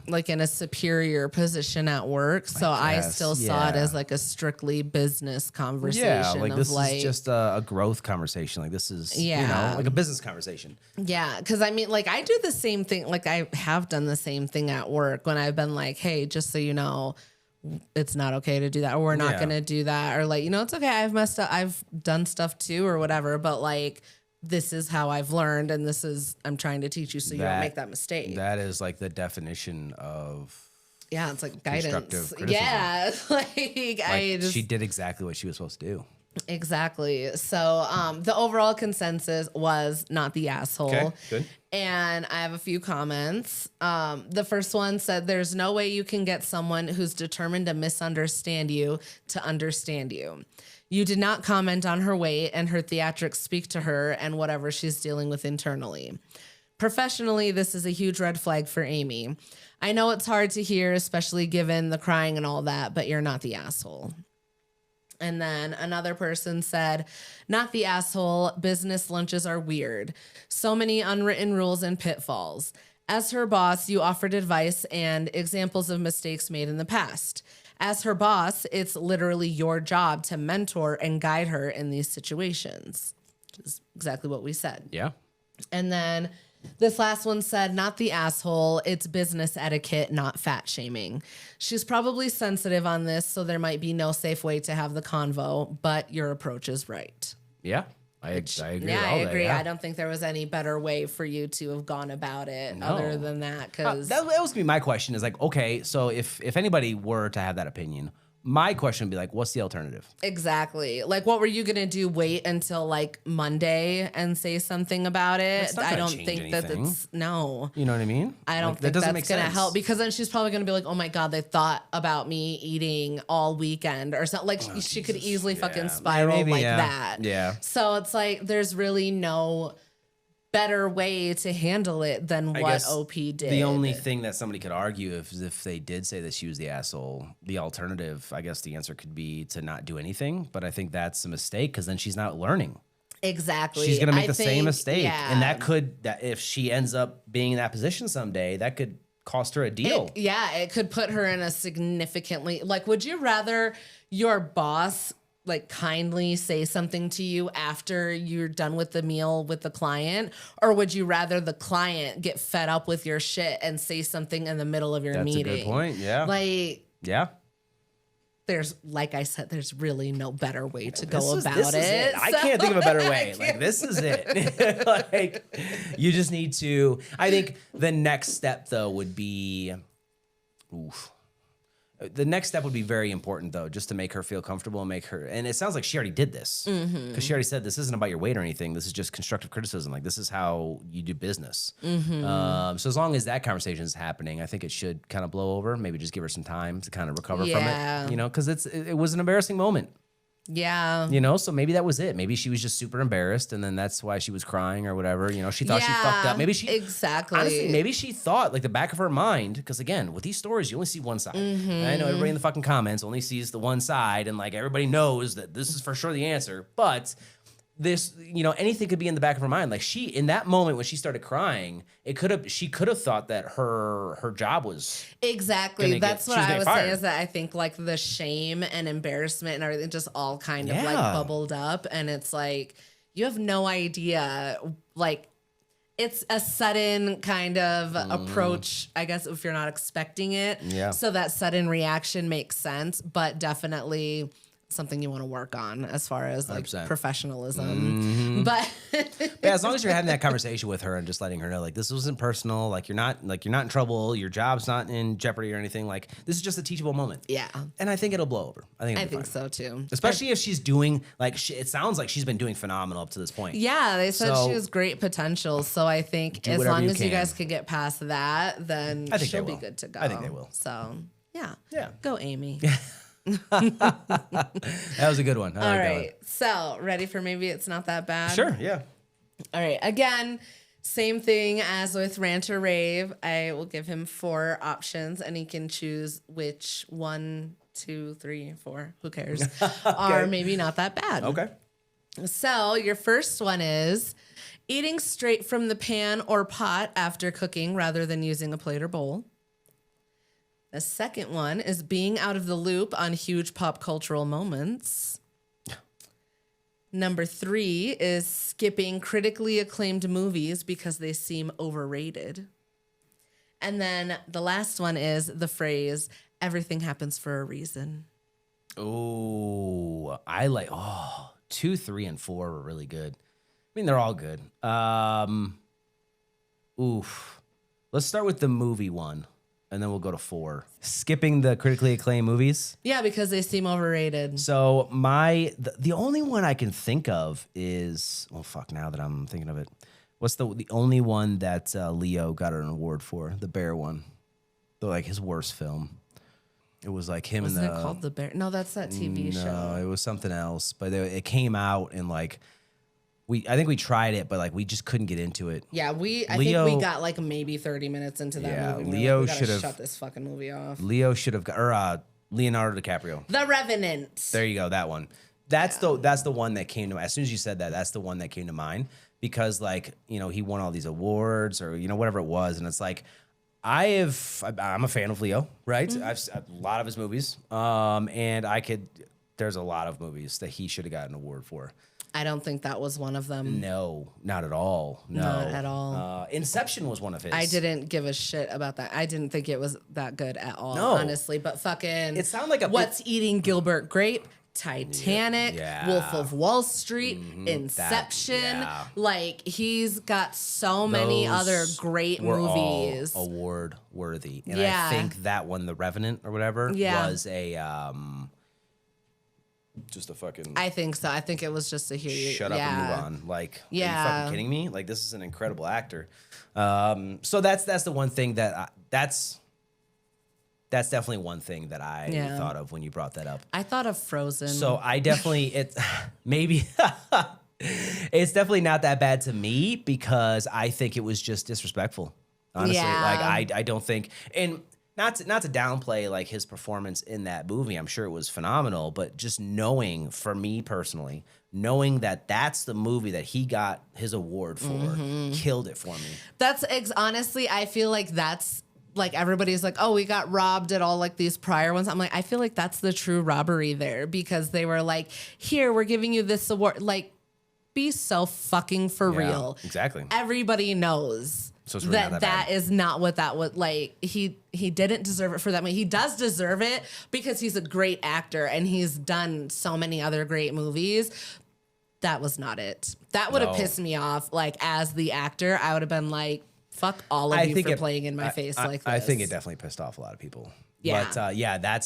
like
in a superior position at work. So I still saw it as like a strictly business conversation.
Yeah, like this is just a growth conversation. Like this is, like a business conversation.
Yeah, because I mean, like I do the same thing. Like I have done the same thing at work when I've been like, hey, just so you know, it's not okay to do that, or we're not going to do that, or like, it's okay. I've messed up. I've done stuff too or whatever, but like, this is how I've learned, and I'm trying to teach you so you don't make that mistake.
That is like the definition of
it's like guidance.
Criticism.
Yeah,
she did exactly what she was supposed to do.
Exactly. So the overall consensus was not the asshole.
Okay, good.
And I have a few comments. The first one said, there's no way you can get someone who's determined to misunderstand you to understand you. You did not comment on her weight, and her theatrics speak to her and whatever she's dealing with internally. Professionally, this is a huge red flag for Amy. I know it's hard to hear, especially given the crying and all that, but you're not the asshole. And then another person said, not the asshole, business lunches are weird. So many unwritten rules and pitfalls. As her boss, you offered advice and examples of mistakes made in the past. As her boss, it's literally your job to mentor and guide her in these situations. Which is exactly what we said.
Yeah.
And then this last one said, not the asshole, it's business etiquette, not fat shaming. She's probably sensitive on this, so there might be no safe way to have the convo, but your approach is right.
Yeah, I agree with all
I
that,
agree.
yeah.
I don't think there was any better way for you to have gone about it other than that. Because
that was going to be my question is like, okay, so if anybody were to have that opinion, my question would be like, what's the alternative?
Exactly. Like, what were you going to do? Wait until like Monday and say something about it?
I
don't think that it's, no.
You know what I mean?
I don't think that's going to help, because then she's probably going to be like, oh my God, they thought about me eating all weekend or something. Like, she could easily fucking spiral that.
Yeah.
So it's like, there's really no better way to handle it than what OP did.
The only thing that somebody could argue if they did say that she was the asshole, the alternative, I guess the answer could be to not do anything. But I think that's a mistake, because then she's not learning.
Exactly.
She's going to make the same mistake. Yeah. And that if she ends up being in that position someday, that could cost her a deal.
It could put her in a significantly, like, would you rather your boss like kindly say something to you after you're done with the meal with the client, or would you rather the client get fed up with your shit and say something in the middle of your meeting?
That's a good point. Yeah.
Like,
yeah.
There's, like I said, there's really no better way to go about it.
I can't think of a better way. Like, this is it. Like, you just need to, I think the next step though would be, the next step would be very important, though, just to make her feel comfortable and make her. And it sounds like she already did this, because she already said this isn't about your weight or anything. This is just constructive criticism. Like, this is how you do business. So as long as that conversation is happening, I think it should kind of blow over. Maybe just give her some time to kind of recover from it. You know, because it was an embarrassing moment.
Yeah.
You know, so maybe that was it. Maybe she was just super embarrassed, and then that's why she was crying or whatever. You know, she thought she fucked up. Maybe she honestly, maybe she thought, like, the back of her mind, because again, with these stories, you only see one side. And I know everybody in the fucking comments only sees the one side, and like everybody knows that this is for sure the answer. But this, you know, anything could be in the back of her mind. Like, she, in that moment when she started crying, she could have thought that her job was
exactly. That's what I was saying, is that I think like the shame and embarrassment and everything just all kind of like bubbled up, and it's like, you have no idea. Like, it's a sudden kind of approach, I guess, if you're not expecting it.
Yeah. So
that sudden reaction makes sense, but definitely something you want to work on as far as like
100%.
Professionalism. But
yeah, as long as you're having that conversation with her and just letting her know, like, this wasn't personal, like you're not in trouble, your job's not in jeopardy or anything, like this is just a teachable moment.
Yeah.
And I think it'll blow over. I think
so too.
Especially if she's doing, like, it sounds like she's been doing phenomenal up to this point.
Yeah, they said she has great potential. So I think as long as you guys can get past that, then she'll be good to go.
I think they will.
So yeah.
Yeah.
Go Amy.
That was a good one.
All right. So ready for maybe it's not that bad?
Sure. Yeah.
All right. Again, same thing as with Rant or Rave. I will give him 4 options, and he can choose which 1, 2, 3, 4, who cares, are maybe not that bad.
Okay.
So your first one is eating straight from the pan or pot after cooking rather than using a plate or bowl. The second one is being out of the loop on huge pop cultural moments. Number 3 is skipping critically acclaimed movies because they seem overrated. And then the last one is the phrase, everything happens for a reason.
Oh, I like, 2, 3, and 4 were really good. I mean, they're all good. Let's start with the movie one, and then we'll go to 4. Skipping the critically acclaimed movies.
Yeah, because they seem overrated.
So the only one I can think of is, now that I'm thinking of it, what's the only one that Leo got an award for? The Bear one. Like his worst film. It was like him
Wasn't it called The Bear? No, that's that TV show.
No, it was something else. But it came out in like I think we tried it, but like we just couldn't get into it.
Yeah, I think we got like maybe 30 minutes into that movie.
Leo should have
shut this fucking movie off.
Leo should have, or Leonardo DiCaprio.
The Revenant.
There you go, that one. That's the one that came to mind. As soon as you said that, that's the one that came to mind because like, you know, he won all these awards or, you know, whatever it was. And it's like, I'm a fan of Leo, right? I've a lot of his movies. And there's a lot of movies that he should have gotten an award for.
I don't think that was one of them.
No, not at all. No.
Not at all.
Inception was one of his.
I didn't give a shit about that. I didn't think it was that good at all, honestly. But fucking...
It sounded like
What's Eating Gilbert Grape? Titanic, Wolf of Wall Street, Inception. Like, he's got so many other great movies.
All award worthy. And I think that one, The Revenant or whatever, was a... just a fucking...
I think so. I think it was just a
shut up and move on. Like, are you fucking kidding me? Like, this is an incredible actor. So that's the one thing that that's definitely one thing that I thought of when you brought that up.
I thought of Frozen.
So I definitely maybe it's definitely not that bad to me because I think it was just disrespectful. Honestly, like I don't think and. Not to downplay like his performance in that movie. I'm sure it was phenomenal, but just knowing, for me personally, knowing that that's the movie that he got his award for, killed it for me.
Honestly, I feel like that's like everybody's like, oh, we got robbed at all like these prior ones. I'm like, I feel like that's the true robbery there because they were like, here, we're giving you this award. Like, be so fucking for real.
Exactly.
Everybody knows.
So it's really
that is not what that was like. He didn't deserve it for that movie. He does deserve it because he's a great actor and he's done so many other great movies. That was not it. That would have pissed me off. Like as the actor, I would have been like, "Fuck all of you for playing in my face like this."
I think it definitely pissed off a lot of people.
Yeah.
But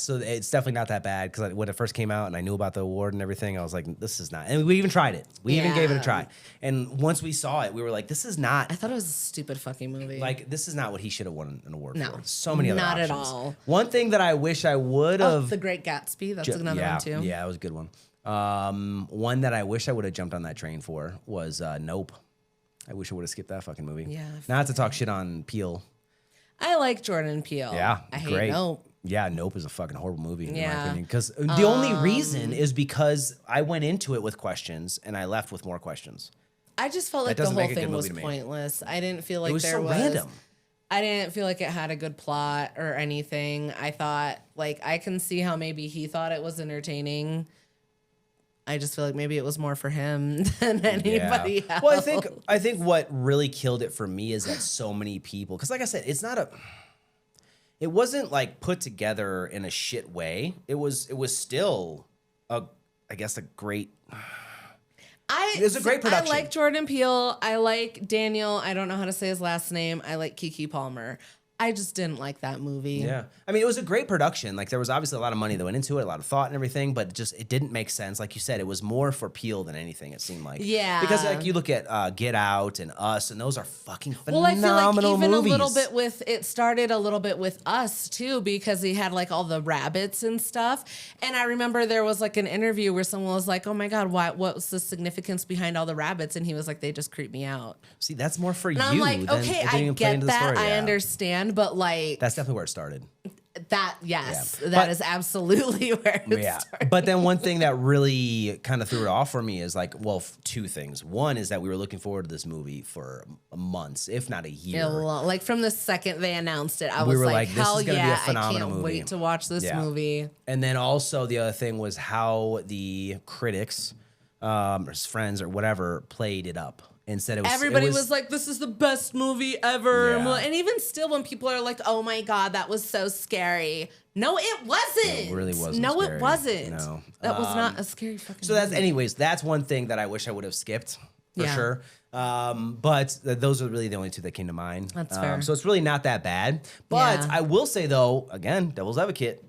it's definitely not that bad because when it first came out and I knew about the award and everything, I was like, this is not. And we even tried it. We even gave it a try. And once we saw it, we were like, this is not.
I thought it was a stupid fucking movie.
Like, this is not what he should have won an award for. So many other
not
options.
Not at all.
One thing that I wish I would have.
The Great Gatsby. That's another one too.
Yeah, that was a good one. One that I wish I would have jumped on that train for was Nope. I wish I would have skipped that fucking movie.
Yeah.
Not to talk shit on Peele.
I like Jordan Peele.
Yeah,
I hate Nope.
Yeah, Nope is a fucking horrible movie in my opinion. Because the only reason is because I went into it with questions and I left with more questions.
I just felt like the whole thing was pointless. I didn't feel like there was random. I didn't feel like it had a good plot or anything. I thought like I can see how maybe he thought it was entertaining. I just feel like maybe it was more for him than anybody else.
Well, I think what really killed it for me is that so many people, because like I said, it wasn't like put together in a shit way. It was still a great. It was a great production.
I like Jordan Peele. I like Daniel. I don't know how to say his last name. I like Keke Palmer. I just didn't like that movie.
Yeah. I mean, it was a great production. Like, there was obviously a lot of money that went into it, a lot of thought and everything, but it didn't make sense. Like you said, it was more for Peele than anything, it seemed like.
Yeah.
Because, like, you look at Get Out and Us, and those are fucking phenomenal movies.
Well, I feel like even a little bit it started a little bit with Us, too, because he had, like, all the rabbits and stuff. And I remember there was, like, an interview where someone was like, oh, my God, what was the significance behind all the rabbits? And he was like, they just creep me out.
See, that's more for you.
And I'm like, okay, I get that. I understand, but, like...
That's definitely where it started.
That is absolutely where it started.
But then one thing that really kind of threw it off for me is like, well, two things. One is that we were looking forward to this movie for months, if not a year.
Like from the second they announced it, I was like, hell yeah, I can't wait to watch this movie.
And then also the other thing was how the critics, or his friends or whatever, played it up. Instead,
everybody was like, this is the best movie ever. Yeah. And even still, when people are like, oh my God, that was so scary. No, it wasn't.
It really wasn't.
No,
scary.
It wasn't.
No.
That was not a scary fucking
movie. That's one thing that I wish I would have skipped for sure. But those are really the only two that came to mind.
That's fair.
So it's really not that bad. But I will say, though, again, devil's advocate,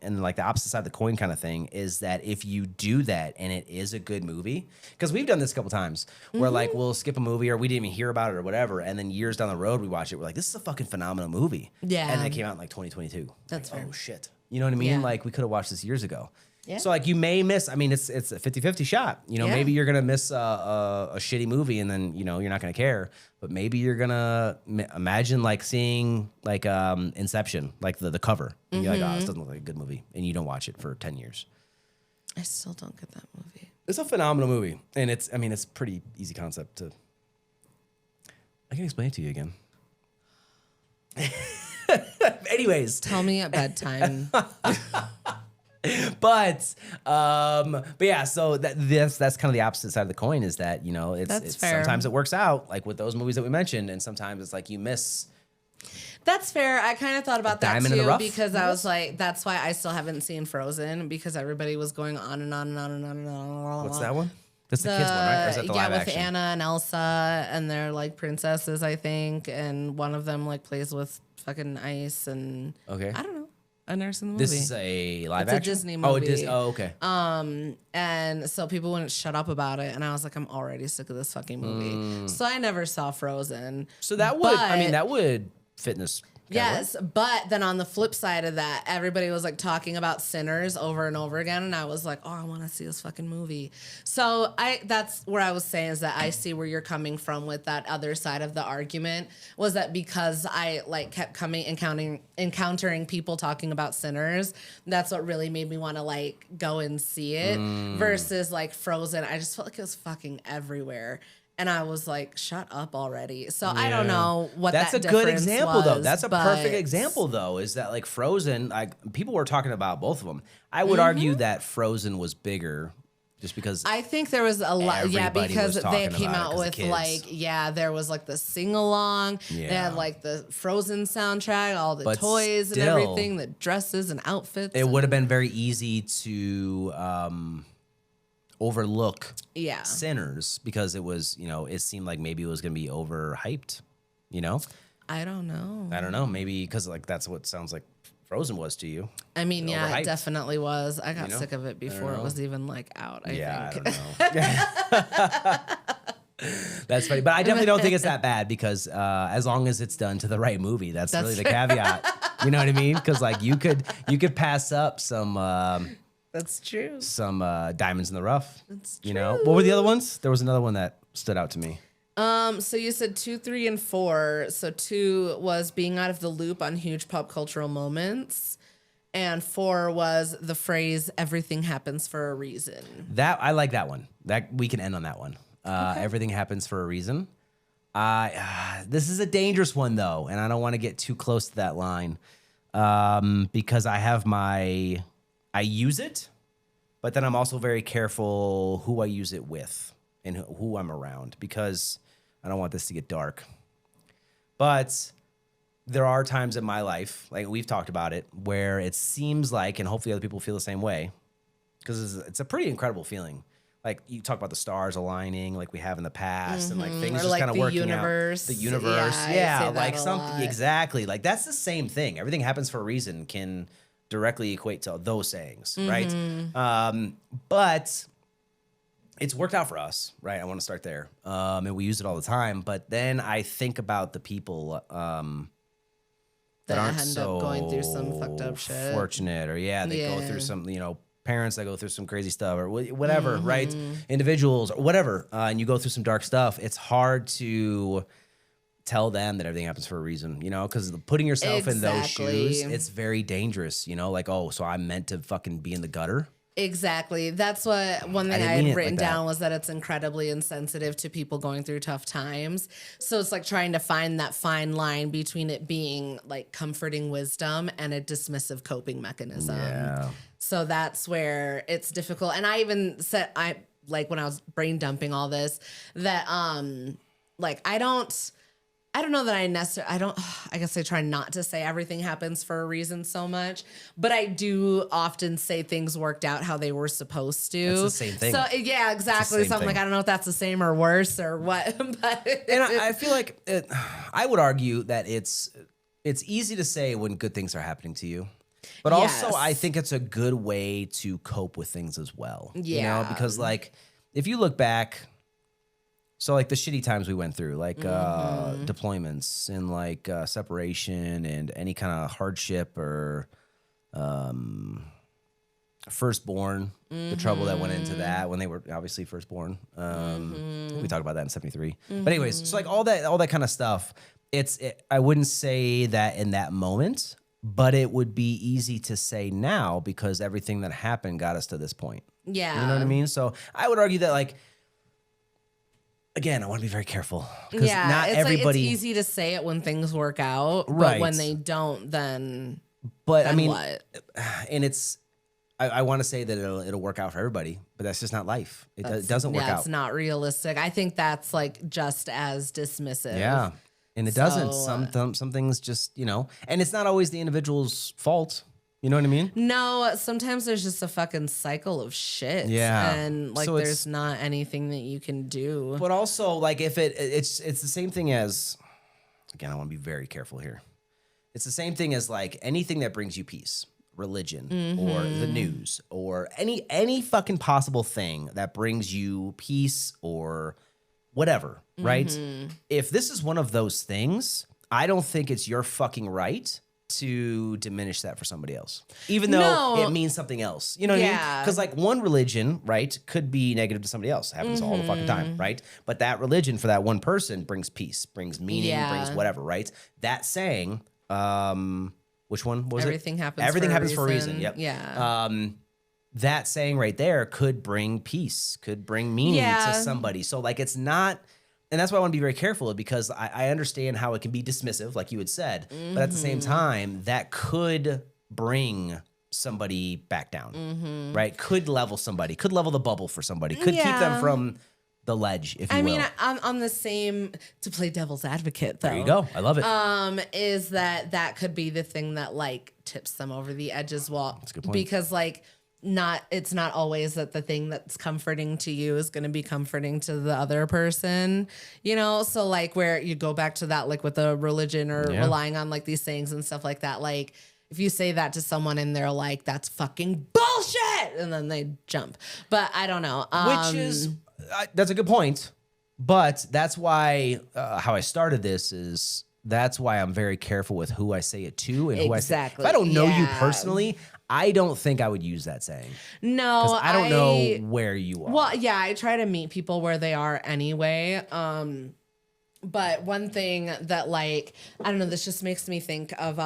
and like the opposite side of the coin kind of thing is that if you do that and it is a good movie, because we've done this a couple times where like we'll skip a movie or we didn't even hear about it or whatever, and then years down the road we watch it, we're like, this is a fucking phenomenal movie.
Yeah.
And it came out in like 2022.
That's
like,
fair.
Oh shit. You know what I mean?
Yeah.
Like we could have watched this years ago.
Yeah.
So like you may miss, I mean, it's a 50-50 shot. You know, maybe you're going to miss a shitty movie and then, you know, you're not going to care. But maybe you're going to imagine like seeing like Inception, like the cover. And you're like, oh, this doesn't look like a good movie. And you don't watch it for 10 years.
I still don't get that movie.
It's a phenomenal movie. And it's pretty easy concept to, I can explain it to you again. Anyways.
Tell me at bedtime.
But yeah, so that's kind of the opposite side of the coin is that, you know, it's sometimes it works out like with those movies that we mentioned, and sometimes it's like you miss.
That's fair. I kind of thought about that too because I was like, that's why I still haven't seen Frozen because everybody was going on and on and on and on and on.
What's that one? That's the kids one, right? Or is that the live
with
action?
Anna and Elsa, and they're like princesses, I think, and one of them like plays with fucking ice and I don't know. I've never seen the movie.
This is a live
action?
It's
a Disney movie.
Oh, okay.
And so people wouldn't shut up about it, and I was like, I'm already sick of this fucking movie. So I never saw Frozen.
So that would fit in this.
Yes, but then on the flip side of that, everybody was like talking about Sinners over and over again, and I was like, oh, I want to see this fucking movie. So that's where I was saying is that I see where you're coming from with that other side of the argument, was that because I like kept encountering people talking about Sinners, that's what really made me want to like go and see it versus like Frozen. I just felt like it was fucking everywhere. And I was like, shut up already. So I don't know what that's
a good example, though. That's a perfect example, though, is that like Frozen, like people were talking about both of them. I would argue that Frozen was bigger just because
I think there was a lot. Yeah, because they came out with like, there was like the sing along. Yeah. They had like the Frozen soundtrack, all the toys and everything, the dresses and outfits.
It would have been very easy to overlook Sinners because it was, you know, it seemed like maybe it was going to be overhyped, you know?
I don't know.
Maybe because like that's what sounds like Frozen was to you.
I mean, it definitely was. I got sick of it before it was even like out, I think.
I don't know. That's funny. But I definitely don't think it's that bad because as long as it's done to the right movie, that's really the caveat. You know what I mean? Because like you could pass up some
that's true.
Some diamonds in the rough.
That's true.
You know, what were the other ones? There was another one that stood out to me.
So you said 2, 3, and 4. So 2 was being out of the loop on huge pop cultural moments, and 4 was the phrase "everything happens for a reason."
That I like that one. That we can end on that one. Everything happens for a reason. This is a dangerous one though, and I don't want to get too close to that line because I use it, but then I'm also very careful who I use it with and who I'm around because I don't want this to get dark. But there are times in my life, like we've talked about it, where it seems like, and hopefully other people feel the same way, because it's a pretty incredible feeling. Like you talk about the stars aligning like we have in the past and like things just kind of working out. The universe. Yeah, like something. Exactly. Like that's the same thing. Everything happens for a reason can directly equate to those sayings, right? But it's worked out for us, right? I want to start there. And we use it all the time. But then I think about the people that aren't
end
so
up going through some fucked up shit.
Fortunate, or they go through some, you know, parents that go through some crazy stuff or whatever, right? Individuals or whatever, and you go through some dark stuff. It's hard to tell them that everything happens for a reason, you know, because putting yourself in those shoes, it's very dangerous, you know, like, oh, so I'm meant to fucking be in the gutter.
Exactly. That's what one thing I had written down was that it's incredibly insensitive to people going through tough times. So it's like trying to find that fine line between it being like comforting wisdom and a dismissive coping mechanism. Yeah. So that's where it's difficult. And I even said, when I was brain dumping all this, that I don't know that I guess I try not to say everything happens for a reason so much, but I do often say things worked out how they were supposed to.
It's the same thing.
So yeah, exactly. So I'm like, I don't know if that's the same or worse or what, but.
And I feel like I would argue that it's easy to say when good things are happening to you, but also I think it's a good way to cope with things as well. Yeah. You know, because like if you look back, so like the shitty times we went through, like deployments and like separation and any kind of hardship or firstborn, the trouble that went into that when they were obviously firstborn. We talked about that in 73. But anyways, so like all that kind of stuff, I wouldn't say that in that moment, but it would be easy to say now because everything that happened got us to this point.
Yeah.
You know what I mean? So I would argue that, like, again, I want to be very careful because not everybody.
Like, it's easy to say it when things work out, but when they don't, then.
But
then
I mean,
what?
And it's. I want to say that it'll work out for everybody, but that's just not life. It doesn't work out.
It's not realistic. I think that's like just as dismissive.
Yeah, and it doesn't. Some things just, you know, and it's not always the individual's fault. You know what I mean?
No, sometimes there's just a fucking cycle of shit.
Yeah,
and like there's not anything that you can do.
But also, like, if it's the same thing as, again, I want to be very careful here. It's the same thing as like anything that brings you peace. Religion or the news or any fucking possible thing that brings you peace or whatever, right? If this is one of those things, I don't think it's your fucking right to diminish that for somebody else, even though it means something else. You know what I mean? Because like one religion, right, could be negative to somebody else. It happens all the fucking time, right? But that religion for that one person brings peace, brings meaning, brings whatever, right? That saying, which one was
Everything
it?
Happens
Everything
for
happens
a
for a reason.
reason.
Yep.
Yeah.
That saying right there could bring peace, could bring meaning to somebody. So like it's not, and that's why I want to be very careful because I understand how it can be dismissive, like you had said, but at the same time, that could bring somebody back down, right? Could level somebody, could level the bubble for somebody, could keep them from the ledge, if you will.
I mean, on the same, to play devil's advocate, though.
There you go. I love it.
Is that could be the thing that, like, tips them over the edge as well.
That's a good point.
Because, like, it's not always that the thing that's comforting to you is going to be comforting to the other person, you know? So, like, where you go back to that, like, with the religion or relying on, like, these sayings and stuff like that, like, if you say that to someone and they're like, that's fucking bullshit, and then they jump. But I don't know.
Which is... that's a good point, but that's why how I started this is that's why I'm very careful with who I say it to and who I say. If I don't know you personally, I don't think I would use that saying.
No,
because I don't know where you are.
Well, yeah, I try to meet people where they are anyway. But one thing that, like, I don't know, this just makes me think of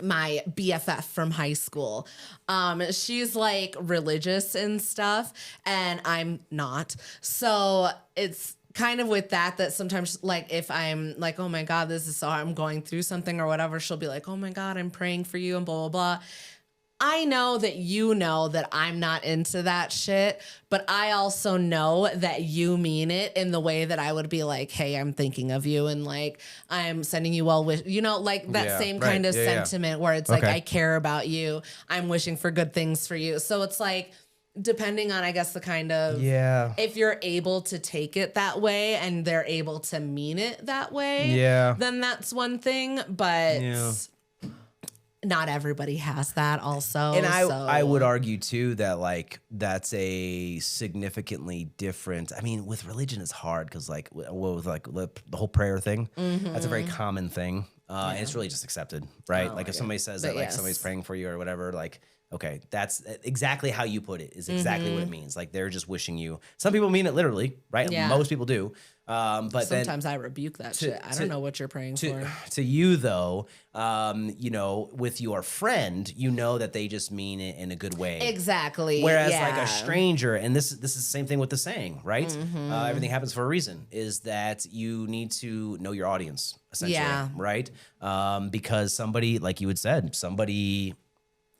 my BFF from high school. She's like religious and stuff, and I'm not. So it's kind of with that sometimes, like, if I'm like, oh my God, this is so hard, I'm going through something or whatever, she'll be like, oh my God, I'm praying for you and blah, blah, blah. I know that you know that I'm not into that shit, but I also know that you mean it in the way that I would be like, hey, I'm thinking of you and like I'm sending you well wish, you know, like that same kind of sentiment where it's like, I care about you. I'm wishing for good things for you. So it's like, depending on, I guess, the kind of, if you're able to take it that way and they're able to mean it that way, then that's one thing, but not everybody has that also.
And I would argue too that like that's a significantly different, I mean, with religion it's hard because like with like the whole prayer thing, that's a very common thing. And it's really just accepted, right? Like if somebody says that like somebody's praying for you or whatever, like, okay, that's exactly how you put it is exactly what it means. Like they're just wishing you. Some people mean it literally, right? Yeah. Most people do. But
sometimes I rebuke that shit. I don't know what you're praying for.
To you though, you know, with your friend, you know that they just mean it in a good way.
Exactly.
Whereas like a stranger, and this is the same thing with the saying, right? Everything happens for a reason. Is that you need to know your audience essentially, right? Because somebody, like you had said, somebody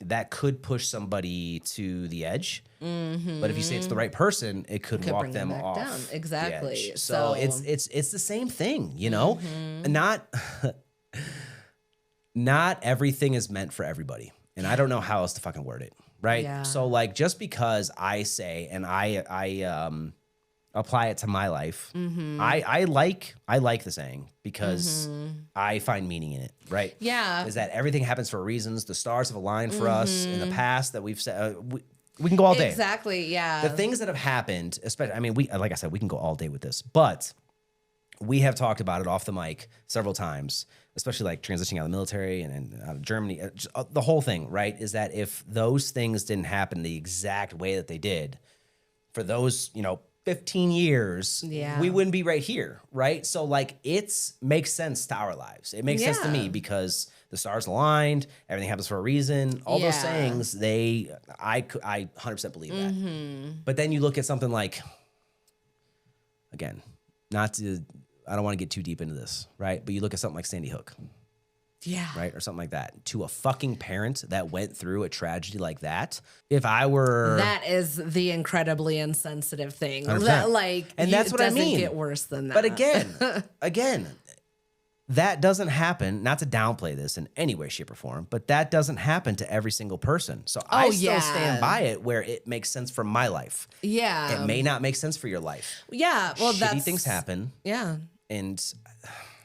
that could push somebody to the edge. But if you say it's the right person, it could walk them off
down. Exactly.
The edge. So it's the same thing, you know? Not everything is meant for everybody. And I don't know how else to fucking word it, right? Yeah. So like just because I say and I apply it to my life, I like the saying because I find meaning in it, right?
Yeah.
Is that everything happens for reasons. The stars have aligned for us in the past that we've said. We can go all day.
Exactly, yeah.
The things that have happened, especially, I mean, like I said, we can go all day with this, but we have talked about it off the mic several times especially like transitioning out of the military and out of Germany, the whole thing, right, is that if those things didn't happen the exact way that they did for those, 15 years, we wouldn't be right here, right? So like makes sense to our lives. It makes sense to me because the stars aligned, everything happens for a reason. All those things, I 100% believe that. But then you look at something like, again, I don't want to get too deep into this, right? But you look at something like Sandy Hook.
Yeah.
Right? Or something like that. To a fucking parent that went through a tragedy like that, if I were...
That is the incredibly insensitive thing.
100%.
That,
and that's what I mean.
It doesn't get worse than that.
But again, that doesn't happen, not to downplay this in any way, shape, or form, but that doesn't happen to every single person. So I still stand by it where it makes sense for my life.
Yeah.
It may not make sense for your life.
Yeah. Well,
Shitty things happen.
Yeah.
And...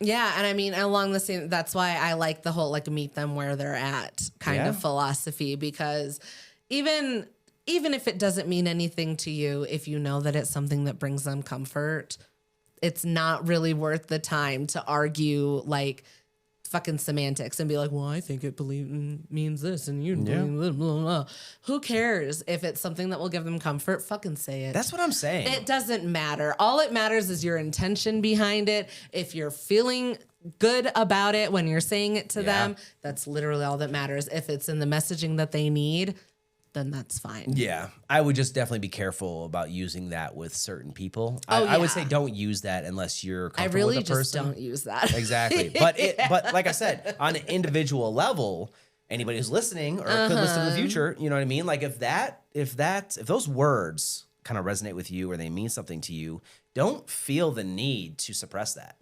Yeah, and I mean, along the same, that's why I like the whole like meet them where they're at kind of philosophy, because even if it doesn't mean anything to you, if you know that it's something that brings them comfort, it's not really worth the time to argue like fucking semantics and be like, well, I think it means this and you believe this, blah, blah. Who cares if it's something that will give them comfort? Fucking say it.
That's what I'm saying.
It doesn't matter. All it matters is your intention behind it. If you're feeling good about it when you're saying it to them, that's literally all that matters. If it's in the messaging that they need, then that's fine.
Yeah. I would just definitely be careful about using that with certain people. I would say don't use that unless you're comfortable with the person. I really just
don't use that.
Exactly. But like I said, on an individual level, anybody who's listening or could listen in the future, you know what I mean? Like if those words kind of resonate with you or they mean something to you, don't feel the need to suppress that.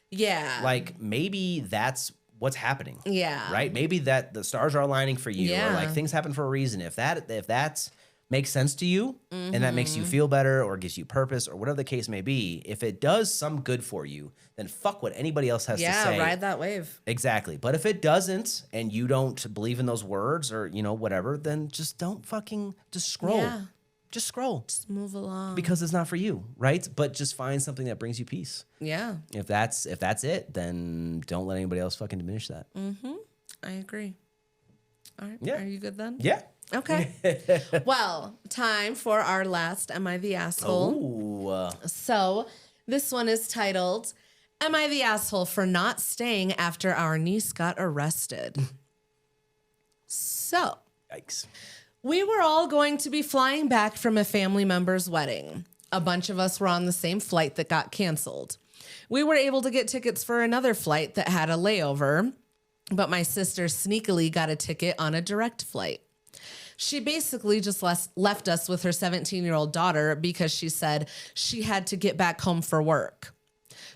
Yeah.
Like maybe that's what's happening.
Yeah.
Right? Maybe that the stars are aligning for you or like things happen for a reason. If that makes sense to you and that makes you feel better or gives you purpose or whatever the case may be, if it does some good for you, then fuck what anybody else has to say.
Yeah, ride that wave.
Exactly. But if it doesn't and you don't believe in those words or, whatever, then just don't fucking just scroll.
Yeah.
Just scroll.
Just move along.
Because it's not for you, right? But just find something that brings you peace.
Yeah.
If that's it, then don't let anybody else fucking diminish that.
I agree. All right.
Yeah.
Are you good then?
Yeah.
Okay. Well, time for our last Am I the Asshole?
Oh.
So this one is titled, Am I the Asshole for Not Staying After Our Niece Got Arrested? So.
Yikes.
We were all going to be flying back from a family member's wedding. A bunch of us were on the same flight that got canceled. We were able to get tickets for another flight that had a layover, but my sister sneakily got a ticket on a direct flight. She basically just left us with her 17-year-old daughter because she said she had to get back home for work.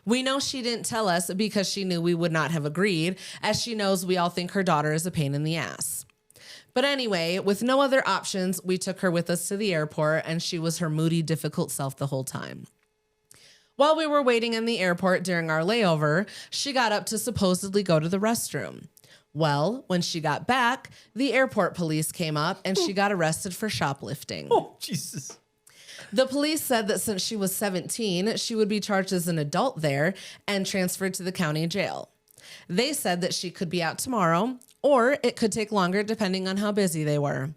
We know she didn't tell us because she knew we would not have agreed, as she knows we all think her daughter is a pain in the ass. But anyway, with no other options, we took her with us to the airport, and she was her moody, difficult self the whole time. While we were waiting in the airport during our layover, she got up to supposedly go to the restroom. Well, when she got back, the airport police came up, and she got arrested for shoplifting.
Oh, Jesus.
The police said that since she was 17, she would be charged as an adult there and transferred to the county jail. They said that she could be out tomorrow, or it could take longer depending on how busy they were.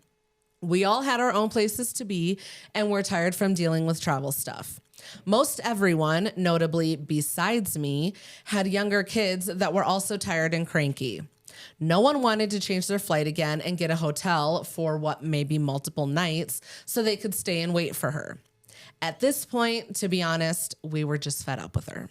We all had our own places to be and were tired from dealing with travel stuff. Most everyone, notably besides me, had younger kids that were also tired and cranky. No one wanted to change their flight again and get a hotel for what may be multiple nights so they could stay and wait for her. At this point, to be honest, we were just fed up with her.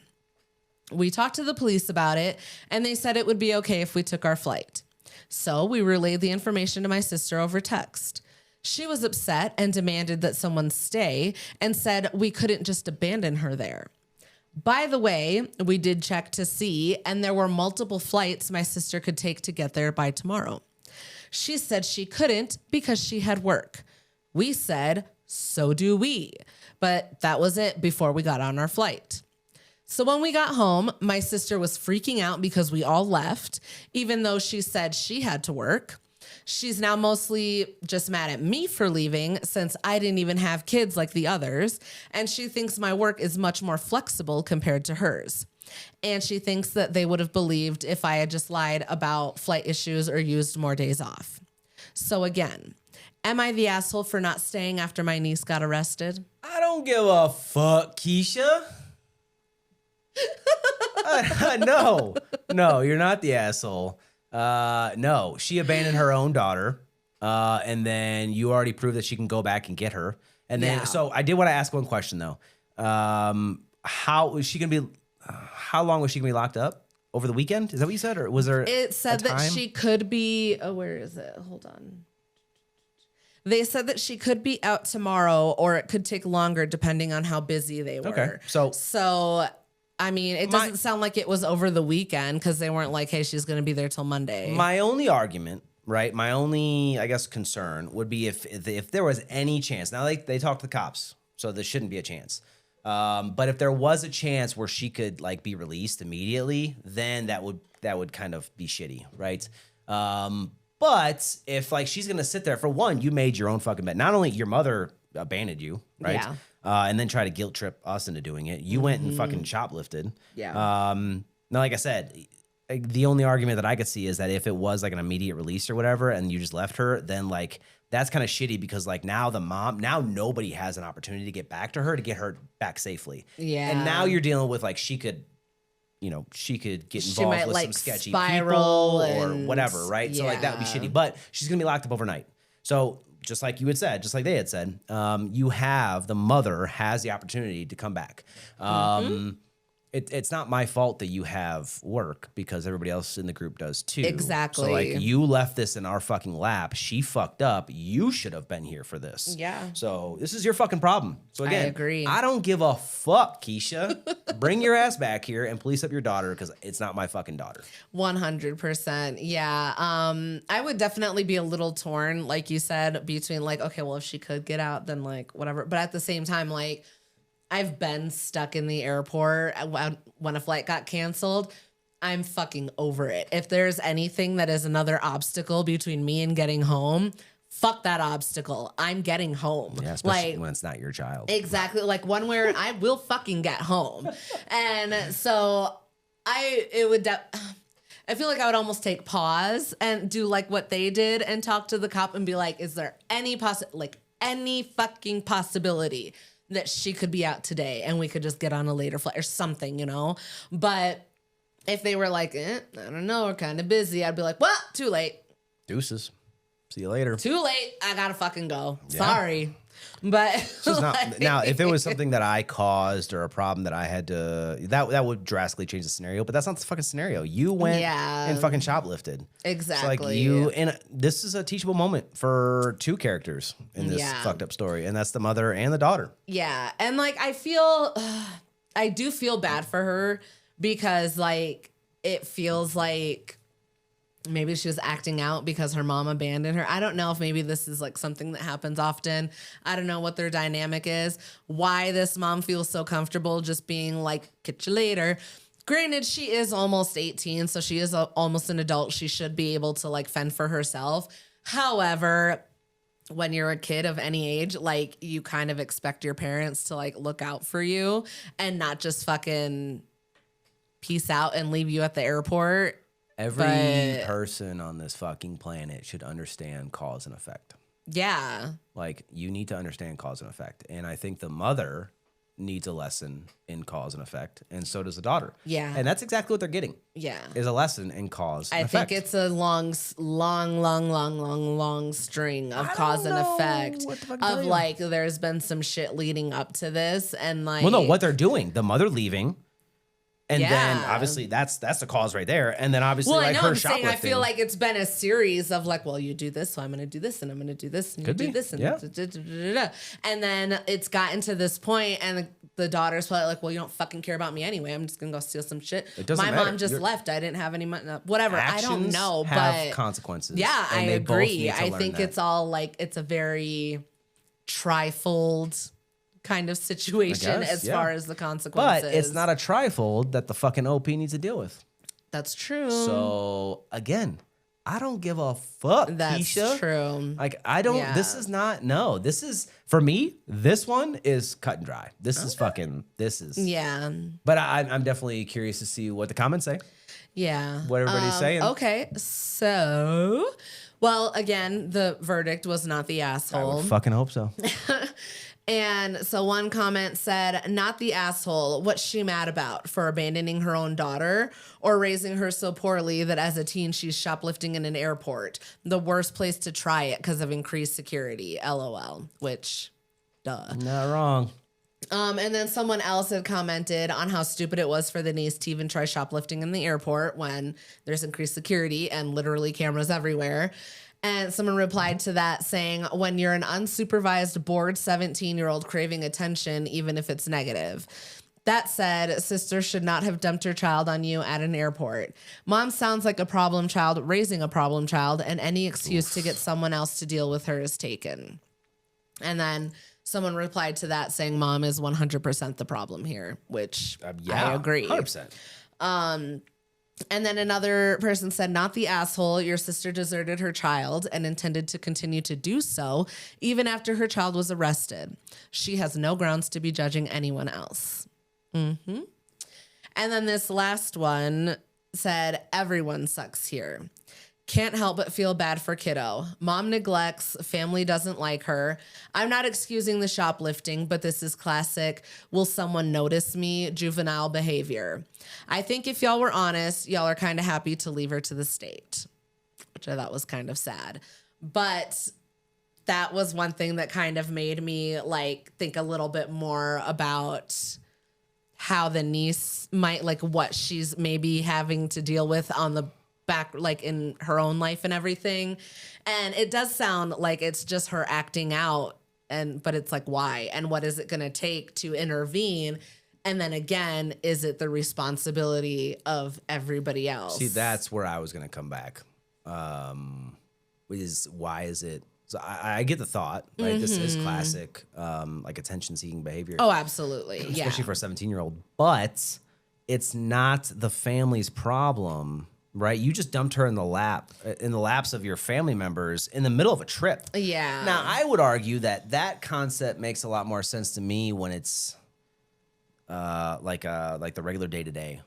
We talked to the police about it, and they said it would be okay if we took our flight. So we relayed the information to my sister over text. She was upset and demanded that someone stay and said we couldn't just abandon her there. By the way, we did check to see, and there were multiple flights my sister could take to get there by tomorrow. She said she couldn't because she had work. We said, so do we. But that was it before we got on our flight. So when we got home, my sister was freaking out because we all left, even though she said she had to work. She's now mostly just mad at me for leaving since I didn't even have kids like the others, and she thinks my work is much more flexible compared to hers. And she thinks that they would have believed if I had just lied about flight issues or used more days off. So again, am I the asshole for not staying after my niece got arrested?
I don't give a fuck, Keisha. No, you're not the asshole. No, she abandoned her own daughter. And then you already proved that she can go back and get her. And then, so I did want to ask one question though. How is she going to be, how long was she going to be locked up? Over the weekend? Is that what you said? Or was there
It said that she could be, where is it? Hold on. They said that she could be out tomorrow or it could take longer depending on how busy they were.
Okay.
So I mean, it doesn't sound like it was over the weekend because they weren't like, hey, she's going to be there till Monday.
My only argument, right? My only, I guess, concern would be if there was any chance. Now, they talked to the cops, so there shouldn't be a chance. But if there was a chance where she could like be released immediately, then that would kind of be shitty, right? But if like she's gonna sit there, for one, you made your own fucking bed. Not only your mother abandoned you, right?
Yeah.
And then try to guilt trip us into doing it. You went and fucking shoplifted.
Yeah.
Now, like I said, the only argument that I could see is that if it was like an immediate release or whatever, and you just left her, then like that's kind of shitty because like now nobody has an opportunity to get back to her to get her back safely. Yeah. And now you're dealing with like she could get involved with some sketchy people or whatever, right? Yeah. So like that would be shitty. But she's gonna be locked up overnight. So just like you had said, just like they had said, the mother has the opportunity to come back. It's not my fault that you have work because everybody else in the group does too.
Exactly.
So like you left this in our fucking lap. She fucked up. You should have been here for this.
Yeah.
So this is your fucking problem. So again,
I agree.
I don't give a fuck, Keisha. Bring your ass back here and police up your daughter because it's not my fucking daughter.
100%. Yeah. I would definitely be a little torn, like you said, between like, okay, well, if she could get out, then like whatever. But at the same time, like, I've been stuck in the airport when a flight got canceled. I'm fucking over it. If there's anything that is another obstacle between me and getting home, fuck that obstacle. I'm getting home.
Yeah, especially when it's not your child.
Exactly. Like one where I will fucking get home. And so I feel like I would almost take pause and do like what they did and talk to the cop and be like, is there any fucking possibility that she could be out today and we could just get on a later flight or something, you know? But if they were like, I don't know, we're kind of busy, I'd be like, well, too late.
Deuces. See you later.
Too late. I gotta fucking go. Yeah. Sorry. But
now, if it was something that I caused or a problem that I had to, that would drastically change the scenario. But that's not the fucking scenario. You went and fucking shoplifted.
Exactly.
So like and this is a teachable moment for two characters in this fucked up story, and that's the mother and the daughter.
Yeah, and like I do feel bad for her because like it feels like maybe she was acting out because her mom abandoned her. I don't know if maybe this is like something that happens often. I don't know what their dynamic is, why this mom feels so comfortable just being like, catch you later. Granted, she is almost 18, so she is almost an adult. She should be able to like fend for herself. However, when you're a kid of any age, like you kind of expect your parents to like look out for you and not just fucking peace out and leave you at the airport.
Every person on this fucking planet should understand cause and effect.
Yeah.
Like, you need to understand cause and effect. And I think the mother needs a lesson in cause and effect, and so does the daughter. Yeah. And that's exactly what they're getting.
Yeah.
Is a lesson in cause and effect.
I think it's a long string of cause and effect of like, there's been some shit leading up to this, and like...
Well, no, what they're doing, the mother leaving... And then obviously that's the cause right there. And then obviously like her shoplifting.
I feel like it's been a series of like, well, you do this, so I'm going to do this, and I'm going to do this, and you do this, and and then it's gotten to this point, and the daughter's probably like, well, you don't fucking care about me anyway. I'm just going to go steal some shit. My mom just left. I didn't have any money. Whatever. I don't know,
but consequences.
Yeah, I agree. I think it's all like, it's a very trifold kind of situation as far as the consequences.
But it's not a trifold that the fucking OP needs to deal with.
That's true.
So again, I don't give a fuck,
That's
Keisha.
true.
Like, I don't, this is not, no, this is, for me, this one is cut and dry. This is fucking, this is.
Yeah.
But I'm definitely curious to see what the comments say.
Yeah.
What everybody's saying.
Okay. So, well, again, the verdict was not the asshole.
I would fucking hope so.
And so one comment said, not the asshole. What's she mad about? For abandoning her own daughter or raising her so poorly that as a teen she's shoplifting in an airport? The worst place to try it because of increased security. LOL. Which, duh.
Not wrong.
And then someone else had commented on how stupid it was for the niece to even try shoplifting in the airport when there's increased security and literally cameras everywhere. And someone replied to that saying, when you're an unsupervised, bored 17-year-old craving attention, even if it's negative. That said, sister should not have dumped her child on you at an airport. Mom sounds like a problem child raising a problem child, and any excuse to get someone else to deal with her is taken. And then someone replied to that saying, Mom is 100% the problem here, which I agree.
100%.
And then another person said, not the asshole. Your sister deserted her child and intended to continue to do so even after her child was arrested. She has no grounds to be judging anyone else. Mm-hmm. And then this last one said, everyone sucks here. Can't help but feel bad for kiddo. Mom neglects, family doesn't like her. I'm not excusing the shoplifting, but this is classic will someone notice me juvenile behavior. I think if y'all were honest, y'all are kind of happy to leave her to the state, which I thought was kind of sad. But that was one thing that kind of made me like think a little bit more about how the niece might, like what she's maybe having to deal with on the back, like in her own life and everything. And it does sound like it's just her acting out, but it's like, why? And what is it going to take to intervene? And then again, is it the responsibility of everybody else?
See, that's where I was going to come back. Why is it? So I get the thought, right? This is classic, like attention-seeking behavior.
Oh, absolutely.
Especially for a 17-year-old. But it's not the family's problem. Right, you just dumped her in the laps of your family members in the middle of a trip.
Yeah.
Now, I would argue that concept makes a lot more sense to me when it's like the regular day-to-day,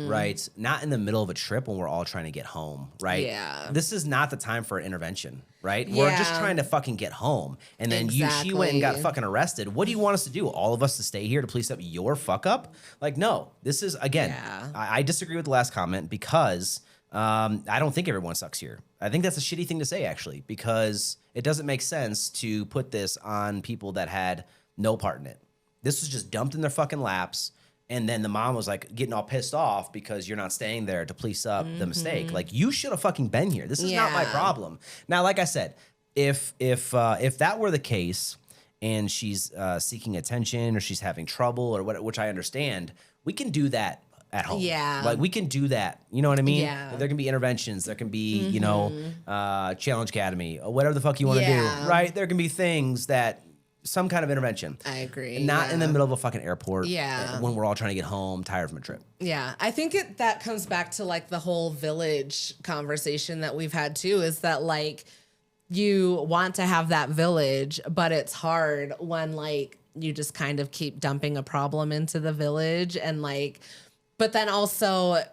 right? Not in the middle of a trip when we're all trying to get home, right?
Yeah.
This is not the time for intervention, right? Yeah. We're just trying to fucking get home. And then she went and got fucking arrested. What do you want us to do? All of us to stay here to police up your fuck up? Like, no. This is, again, I disagree with the last comment because I don't think everyone sucks here. I think that's a shitty thing to say, actually, because it doesn't make sense to put this on people that had no part in it. This was just dumped in their fucking laps. And then the mom was like getting all pissed off because you're not staying there to police up the mistake. Like, you should have fucking been here. This is not my problem. Now, like I said, if that were the case and she's seeking attention or she's having trouble or what, which I understand, we can do that at home.
Yeah.
Like, we can do that. You know what I mean?
Yeah.
There can be interventions. There can be, you know, Challenge Academy or whatever the fuck you want to do. Right? There can be things that, some kind of intervention.
I agree.
Not in the middle of a fucking airport.
Yeah.
When we're all trying to get home, tired from a trip.
Yeah. I think that comes back to like the whole village conversation that we've had too, is that like you want to have that village, but it's hard when like you just kind of keep dumping a problem into the village and like, but then also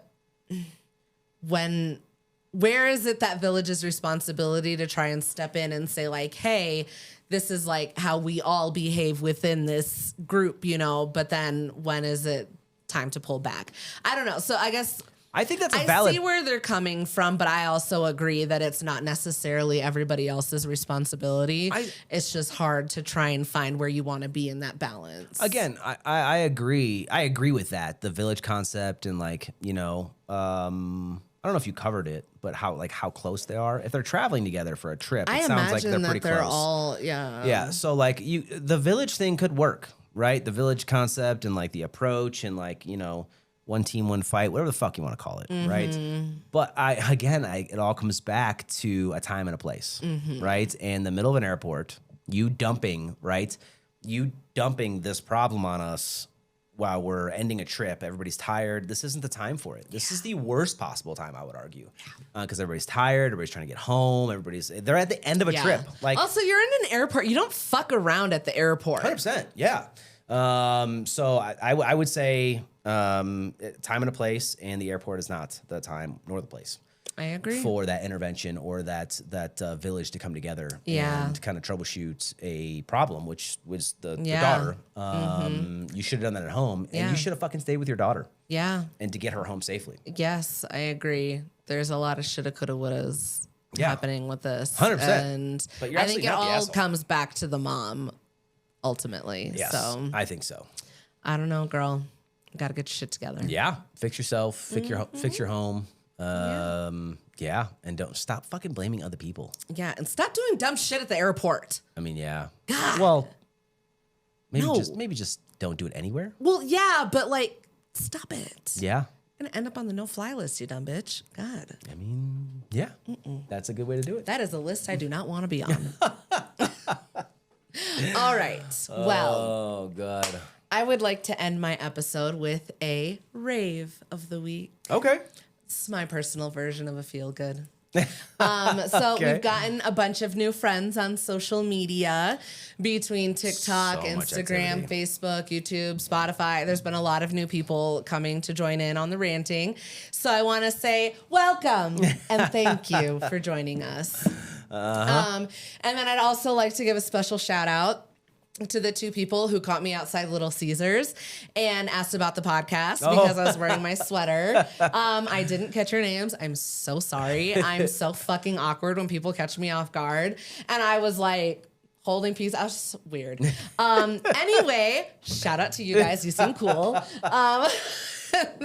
where is it that village's responsibility to try and step in and say like, hey, this is like how we all behave within this group, you know, but then when is it time to pull back? I don't know. So I guess
I think that's a valid.
I see where they're coming from, but I also agree that it's not necessarily everybody else's responsibility. It's just hard to try and find where you want to be in that balance.
Again, I agree. I agree with that. The village concept and like, you know, I don't know if you covered it, but how close they are. If they're traveling together for a trip, it sounds like they're pretty close.
All, yeah.
Yeah. So like the village thing could work, right? The village concept and like the approach and like, you know, one team, one fight, whatever the fuck you want to call it, right? But it all comes back to a time and a place, right? In the middle of an airport, you dumping this problem on us while we're ending a trip, everybody's tired. This isn't the time for it. This is the worst possible time, I would argue, because everybody's tired. Everybody's trying to get home. They're at the end of a trip. Like,
also, you're in an airport. You don't fuck around at the airport.
100%. Yeah. So I would say time and a place, and the airport is not the time nor the place.
I agree.
For that intervention or that village to come together and kind of troubleshoot a problem, which was the daughter. You should have done that at home, and you should have fucking stayed with your daughter.
Yeah.
And to get her home safely.
Yes, I agree. There's a lot of shoulda, coulda, wouldas happening with this.
100%.
And
but
I think it all comes back to the mom ultimately.
Yes,
so
I think so.
I don't know, girl. Got to get your shit together.
Yeah. Fix yourself. Fix your home. And don't stop fucking blaming other people.
Yeah, and stop doing dumb shit at the airport.
I mean, yeah.
God.
Well, maybe just don't do it anywhere.
Well, yeah, but like, stop it.
Yeah.
You're gonna end up on the no-fly list, you dumb bitch. God.
I mean, yeah. That's a good way to do it.
That is a list I do not want to be on. All right. Well.
Oh, God.
I would like to end my episode with a rave of the week.
Okay.
It's my personal version of a feel good. So we've gotten a bunch of new friends on social media between TikTok, Instagram, Facebook, YouTube, Spotify. There's been a lot of new people coming to join in on the ranting. So I want to say welcome and thank you for joining us. And then I'd also like to give a special shout out to the two people who caught me outside Little Caesars and asked about the podcast because I was wearing my sweater. I didn't catch your names. I'm so sorry. I'm so fucking awkward when people catch me off guard. And I was like holding peace. I was just weird. Anyway, shout out to you guys. You seem cool.
That's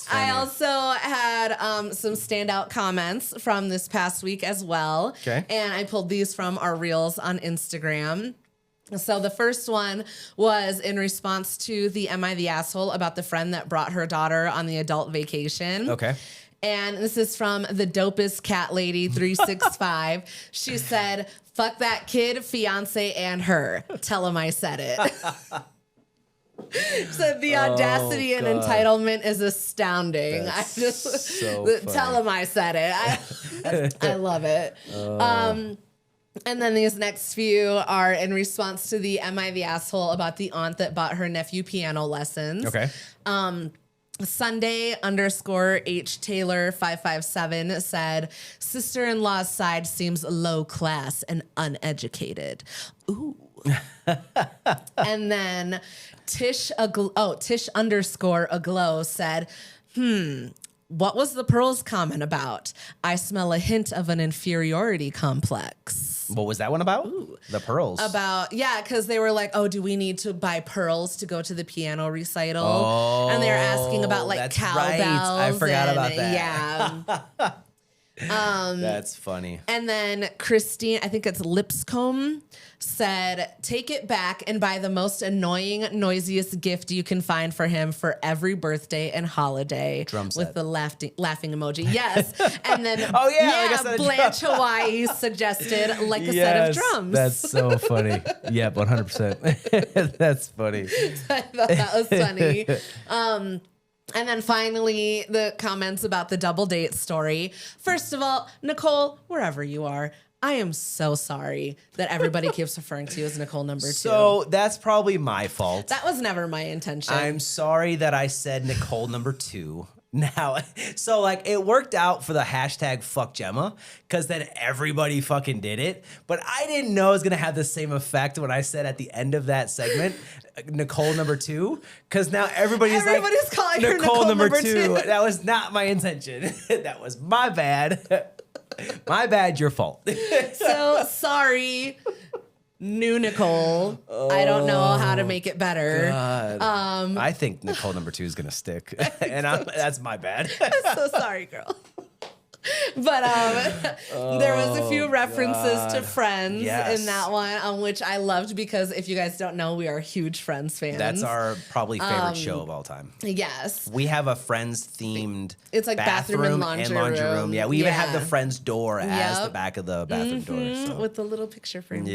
funny.
I also had some standout comments from this past week as well.
Okay.
And I pulled these from our reels on Instagram. So the first one was in response to the Am I the Asshole about the friend that brought her daughter on the adult vacation.
Okay.
And this is from the dopest cat lady 365. She said, "Fuck that kid, fiance, and her. Tell him I said it." So the audacity and entitlement is astounding.
That's
I just tell him I said it. I love it. And then these next few are in response to the Am I the Asshole about the aunt that bought her nephew piano lessons.
Okay.
Sunday_H Taylor 557 said, "Sister-in-law's side seems low class and uneducated." Ooh. And then Tish_Aglow said, "What was the pearls comment about? I smell a hint of an inferiority complex."
What was that one about? Ooh. The pearls.
Because they were like, "Oh, do we need to buy pearls to go to the piano recital?" Oh, and they're asking about like cowbells. Right.
I forgot about that.
Yeah.
That's funny.
And then Christine, I think it's Lipscomb, said, "Take it back and buy the most annoying, noisiest gift you can find for him for every birthday and holiday."
Drum set.
With the laughing emoji. Yes. And then
Blanche
Hawaii suggested like a set of drums.
That's so funny. Yeah, 100%. That's funny.
I thought that was funny. And then finally, the comments about the double date story. First of all, Nicole, wherever you are, I am so sorry that everybody keeps referring to you as Nicole number 2.
So that's probably my fault.
That was never my intention.
I'm sorry that I said Nicole number 2. Now, so like it worked out for the hashtag fuck Gemma because then everybody fucking did it. But I didn't know it was going to have the same effect when I said at the end of that segment, Nicole number 2, because now everybody's
calling
her
Nicole number 2.
That was not my intention. That was my bad. My bad, your fault.
So sorry, new Nicole. I don't know how to make it better.
God. I think Nicole number 2 is going to stick. And that's my bad.
I'm so sorry, girl. But there was a few references to Friends in that one, which I loved because if you guys don't know, we are huge Friends fans.
That's our probably favorite show of all time.
Yes.
We have a Friends themed
it's like bathroom and laundry room.
Yeah, we even have the Friends door as the back of the bathroom door. So.
With the little picture frame
too.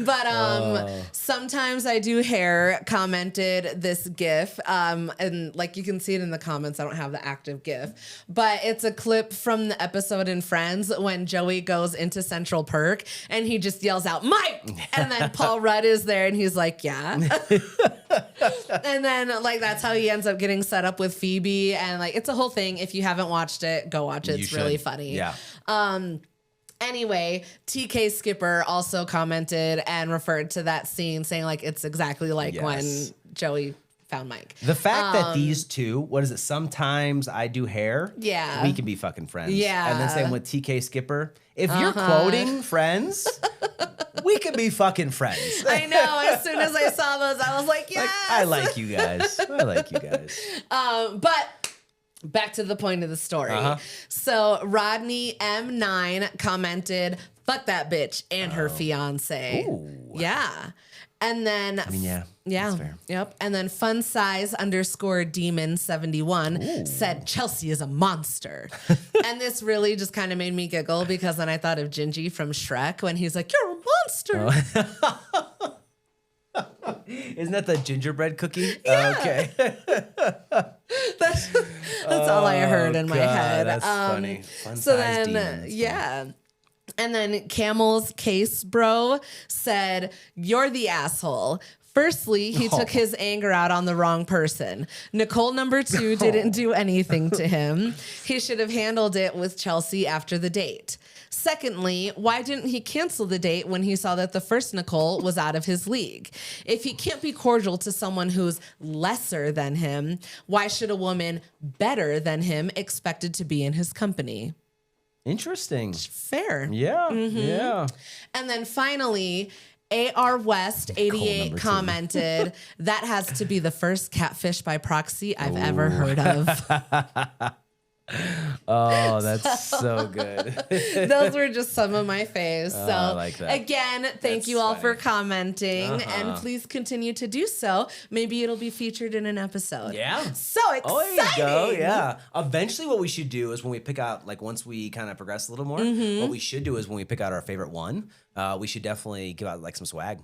But sometimes I do hair commented this GIF, and like you can see it in the comments. I don't have the active GIF, but it's a clip from the episode in Friends when Joey goes into Central Perk and he just yells out, "Mike!" And then Paul Rudd is there and he's like, "Yeah." And then like that's how he ends up getting set up with Phoebe, and like it's a whole thing. If you haven't watched it, go watch it. It's really funny.
Yeah.
Anyway, TK Skipper also commented and referred to that scene, saying like it's exactly like when Joey found Mike.
The fact that these two, what is it? Sometimes I do hair.
Yeah.
We can be fucking friends.
Yeah.
And then same with TK Skipper. If you're quoting Friends, we can be fucking friends.
I know. As soon as I saw those, I was like, yes.
I like you guys.
But back to the point of the story. So Rodney M9 commented, "Fuck that bitch and her fiance."
Ooh.
Yeah. And then
that's fair.
Yep. And then fun size _demon 71 said Chelsea is a monster. And this really just kind of made me giggle because then I thought of Gingy from Shrek when he's like, "You're a monster."
Isn't that the gingerbread cookie?
Yeah.
Okay.
That's all I heard in my head.
That's funny. Fun
So
size
then,
demons.
yeah. And then Camel's Case Bro said, "You're the asshole. Firstly, he took his anger out on the wrong person. Nicole number 2 didn't do anything to him. He should have handled it with Chelsea after the date. Secondly, why didn't he cancel the date when he saw that the first Nicole was out of his league? If he can't be cordial to someone who's lesser than him, why should a woman better than him expected to be in his company?"
Interesting.
Fair.
Yeah. Yeah.
And then finally, AR West 88 commented, "That has to be the first catfish by proxy I've ever heard of."
Oh, that's so good.
Those were just some of my faves. So
I like that.
Again, thank you all for commenting, and please continue to do so. Maybe it'll be featured in an episode.
Yeah.
So exciting.
Oh, there you go. Yeah. Eventually what we should do is when we pick out, like once we kind of progress a little more, what we should do is when we pick out our favorite one, we should definitely give out like some swag.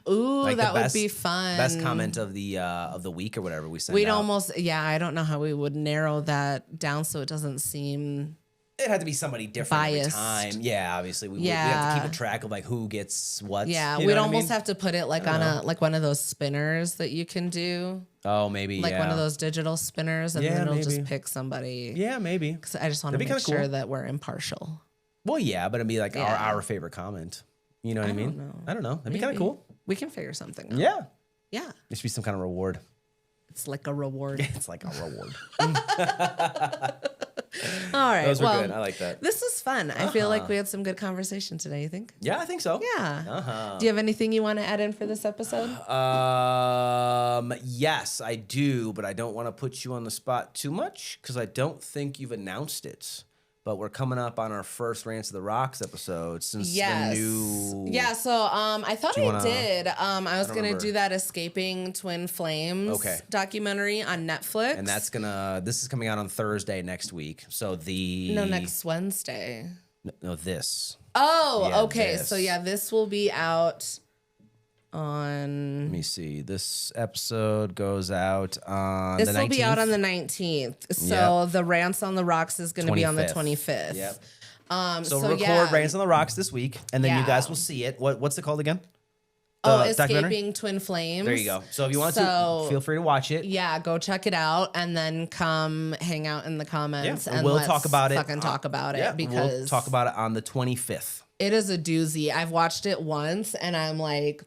Ooh,
like
that would be fun.
Best comment of the week or whatever we send
We'd
out.
almost, I don't know how we would narrow that down so it doesn't seem
it had to be somebody different
biased.
every time. Yeah, obviously we have to keep a track of like who gets what.
Yeah,
you know
we'd
what
almost
I mean?
have to put it like on a like one of those spinners that you can do.
Oh, maybe
like one of those digital spinners, and then it'll just pick somebody.
Yeah, maybe.
Because I just want to make sure that we're impartial.
Well, yeah, but it'd be like our favorite comment. You know what I mean? I don't know. That'd be kind of cool.
We can figure something out.
Yeah.
Yeah.
There should be some kind of reward.
It's like a reward.
It's like a reward.
All right.
Those were good. I like that.
This was fun. I feel like we had some good conversation today, you think?
Yeah, I think so.
Yeah. Do you have anything you want to add in for this episode?
Yes, I do, but I don't want to put you on the spot too much because I don't think you've announced it. But we're coming up on our first Rants of the Rocks episode since the new...
Yeah, so I thought I did. I was going to do that Escaping Twin Flames documentary on Netflix.
And that's going to... This is coming out on Thursday next week. So the...
No, next Wednesday.
No, this.
Oh,
yeah,
okay.
This.
So yeah, this will be out on...
Let me see. This episode goes out on
the 19th. This will be out on the 19th. So the Rants on the Rocks is going to be on the 25th.
Yep. So record Rants on the Rocks this week, and then you guys will see it. What's it called again?
Escaping Twin Flames.
There you go. So if you want to, feel free to watch it.
Yeah, go check it out, and then come hang out in the comments, and
we'll talk about it.
Fucking talk about it because
we'll talk about it on the 25th.
It is a doozy. I've watched it once, and I'm like,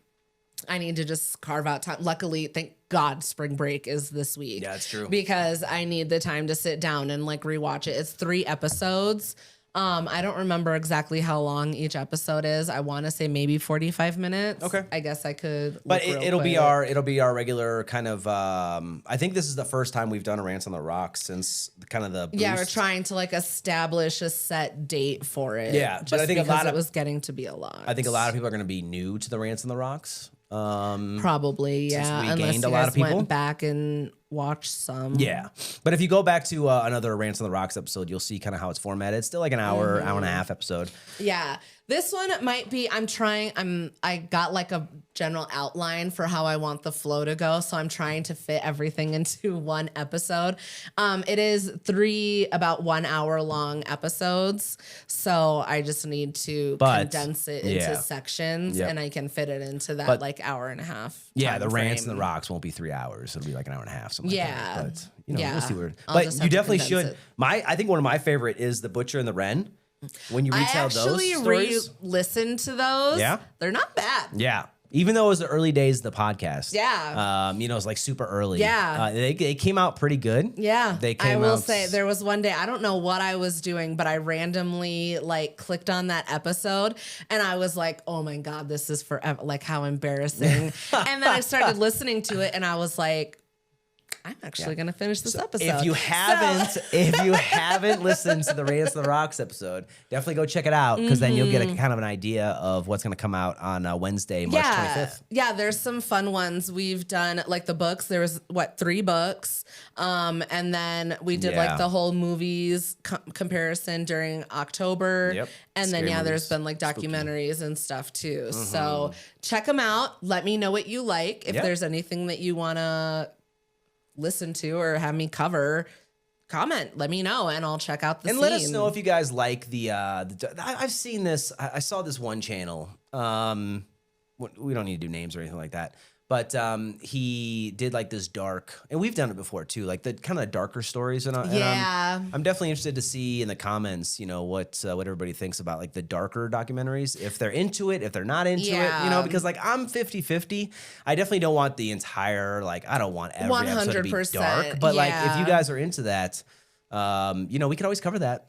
I need to just carve out time. Luckily, thank God, spring break is this week.
Yeah, it's true.
Because I need the time to sit down and like rewatch it. It's 3 episodes. I don't remember exactly how long each episode is. I want to say maybe 45 minutes.
Okay.
I guess I could.
But it'll be our regular kind of. I think this is the first time we've done a Rants on the Rocks since kind of the boost.
Yeah, we're trying to like establish a set date for it.
Yeah, but I think
it was getting to be a lot.
I think a lot of people are going to be new to the Rants on the Rocks.
Probably, yeah.
We
unless
gained
you
a lot
guys
of people.
went back and watch some.
Yeah. But if you go back to another Rants on the Rocks episode, you'll see kind of how it's formatted. It's still like an hour, hour and a half episode.
Yeah. This one might be, I got like a general outline for how I want the flow to go. So I'm trying to fit everything into one episode. It is 3 about 1 hour long episodes. So I just need to condense it into sections and I can fit it into that like hour and a half.
Yeah. The Rants and the Rocks won't be 3 hours. It'll be like an hour and a half. Something like that. But we'll see where. But you definitely should. I think one of my favorite is The Butcher and the Wren. When you retell those stories. I actually
re-listened to those.
Yeah.
They're not bad.
Yeah. Even though it was the early days of the podcast.
Yeah.
It was like super early.
Yeah.
They came out pretty good.
Yeah. I will say there was one day, I don't know what I was doing, but I randomly like clicked on that episode and I was like, oh my God, this is forever. Like how embarrassing. And then I started listening to it and I was like, I'm actually going to finish this episode.
If you haven't listened to the Rants of the Rocks episode, definitely go check it out because then you'll get a kind of an idea of what's going to come out on Wednesday, March 25th.
Yeah, there's some fun ones. We've done like the books. There was 3 books. And then we did like the whole movies comparison during October.
Yep.
And
Scary
then, there's
movies.
been like documentaries and stuff too. So check them out. Let me know what you like. If there's anything that you want to listen to or have me cover, comment, let me know and I'll check out the scene.
And let us know if you guys like I've seen this. I saw this one channel. We don't need to do names or anything like that. But he did like this dark, and we've done it before too, like the kind of darker stories. And I'm definitely interested to see in the comments, what everybody thinks about like the darker documentaries, if they're into it, if they're not into it, because like I'm 50-50. I definitely don't want the entire, like I don't want every episode to be dark, but like if you guys are into that, we can always cover that.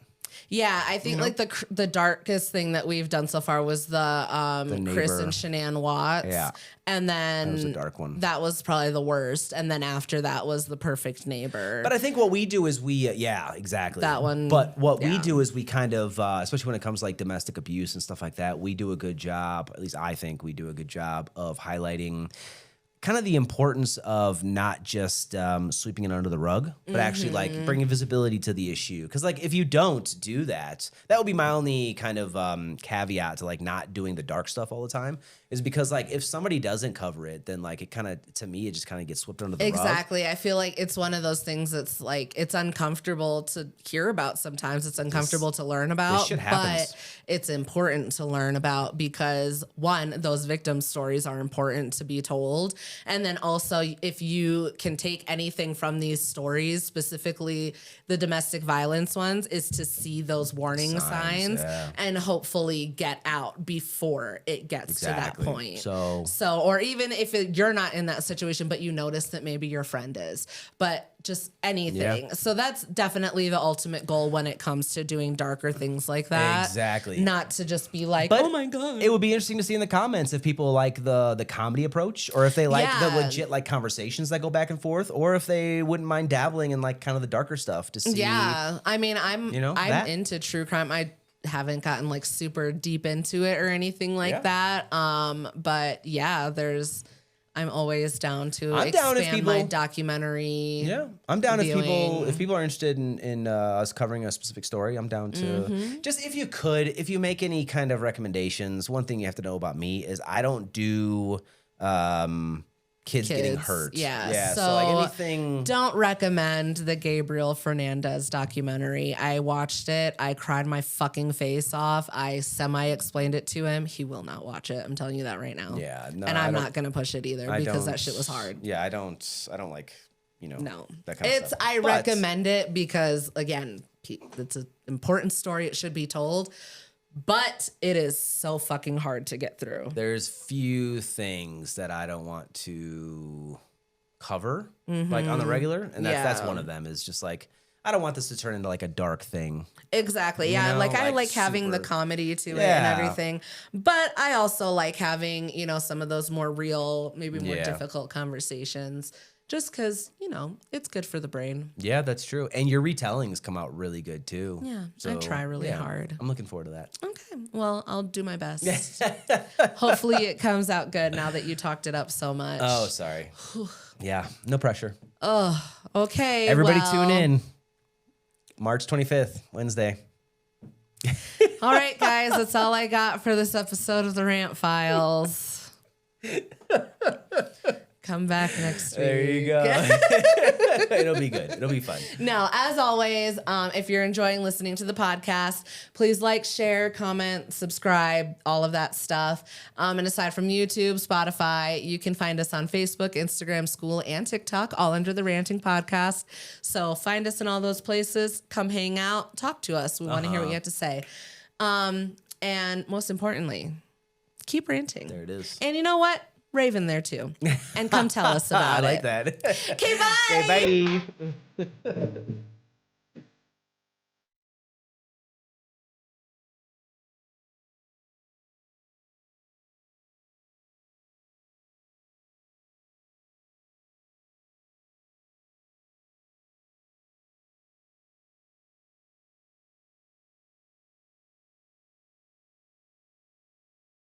Yeah, I think like the darkest thing that we've done so far was the Chris and Shanann Watts.
Yeah.
And then
that was a dark one.
That was probably the worst. And then after that was The Perfect Neighbor.
But I think what we do is exactly.
That one.
But what we do is we kind of, especially when it comes to like domestic abuse and stuff like that, we do a good job, at least I think we do a good job of highlighting kind of the importance of not just sweeping it under the rug, but actually like bringing visibility to the issue. Because like if you don't do that, that would be my only kind of caveat to like not doing the dark stuff all the time, is because like if somebody doesn't cover it, then like it kind of, to me, it just kind of gets swept under the rug.
Exactly. I feel like it's one of those things that's like, it's uncomfortable to hear about sometimes. It's uncomfortable to learn about.
This shit happens.
But it's important to learn about because, one, those victim stories are important to be told. And then also, if you can take anything from these stories, specifically the domestic violence ones, is to see those warning signs and hopefully get out before it gets to that point. So, or even if you're not in that situation, but you notice that maybe your friend is, but just anything. Yeah. So that's definitely the ultimate goal when it comes to doing darker things like that.
Exactly.
Not to just be like, oh my God.
It would be interesting to see in the comments if people like the comedy approach, or if they like the legit like conversations that go back and forth, or if they wouldn't mind dabbling in like kind of the darker stuff to see. Yeah.
I mean, I'm into true crime. I haven't gotten like super deep into it or anything like that. But yeah, I'm always down to expand my documentary. Yeah, I'm down
if people are interested in us covering a specific story. I'm down to just if you make any kind of recommendations. One thing you have to know about me is I don't do kids getting hurt.
Yeah.
So like anything.
Don't recommend the Gabriel Fernandez documentary. I watched it. I cried my fucking face off. I semi-explained it to him. He will not watch it. I'm telling you that right now.
Yeah. No,
and I'm not going to push it either because that shit was hard.
Yeah. I don't like, that kind of stuff.
I recommend it because, again, it's an important story. It should be told. But it is so fucking hard to get through.
There's few things that I don't want to cover, like on the regular. And that's one of them, is just like, I don't want this to turn into like a dark thing.
Exactly. Yeah. I like having the comedy to it and everything. But I also like having, some of those more real, maybe more difficult conversations. Just because, it's good for the brain.
Yeah, that's true. And your retellings come out really good, too.
Yeah, so, I try really hard.
I'm looking forward to that.
Okay. Well, I'll do my best. Hopefully it comes out good now that you talked it up so much.
Oh, sorry. Yeah, no pressure.
Oh, okay.
Everybody tune in. March 25th, Wednesday.
All right, guys. That's all I got for this episode of the Rant Files. Come back next week.
There you go. It'll be good. It'll be fun.
No, as always, if you're enjoying listening to the podcast, please like, share, comment, subscribe, all of that stuff. And aside from YouTube, Spotify, you can find us on Facebook, Instagram, School, and TikTok, all under the Ranting Podcast. So find us in all those places. Come hang out. Talk to us. We want to hear what you have to say. And most importantly, keep ranting.
There it is.
And you know what? Rave in there too. And come tell us about it.
I like that.
Okay, bye.
Okay, bye.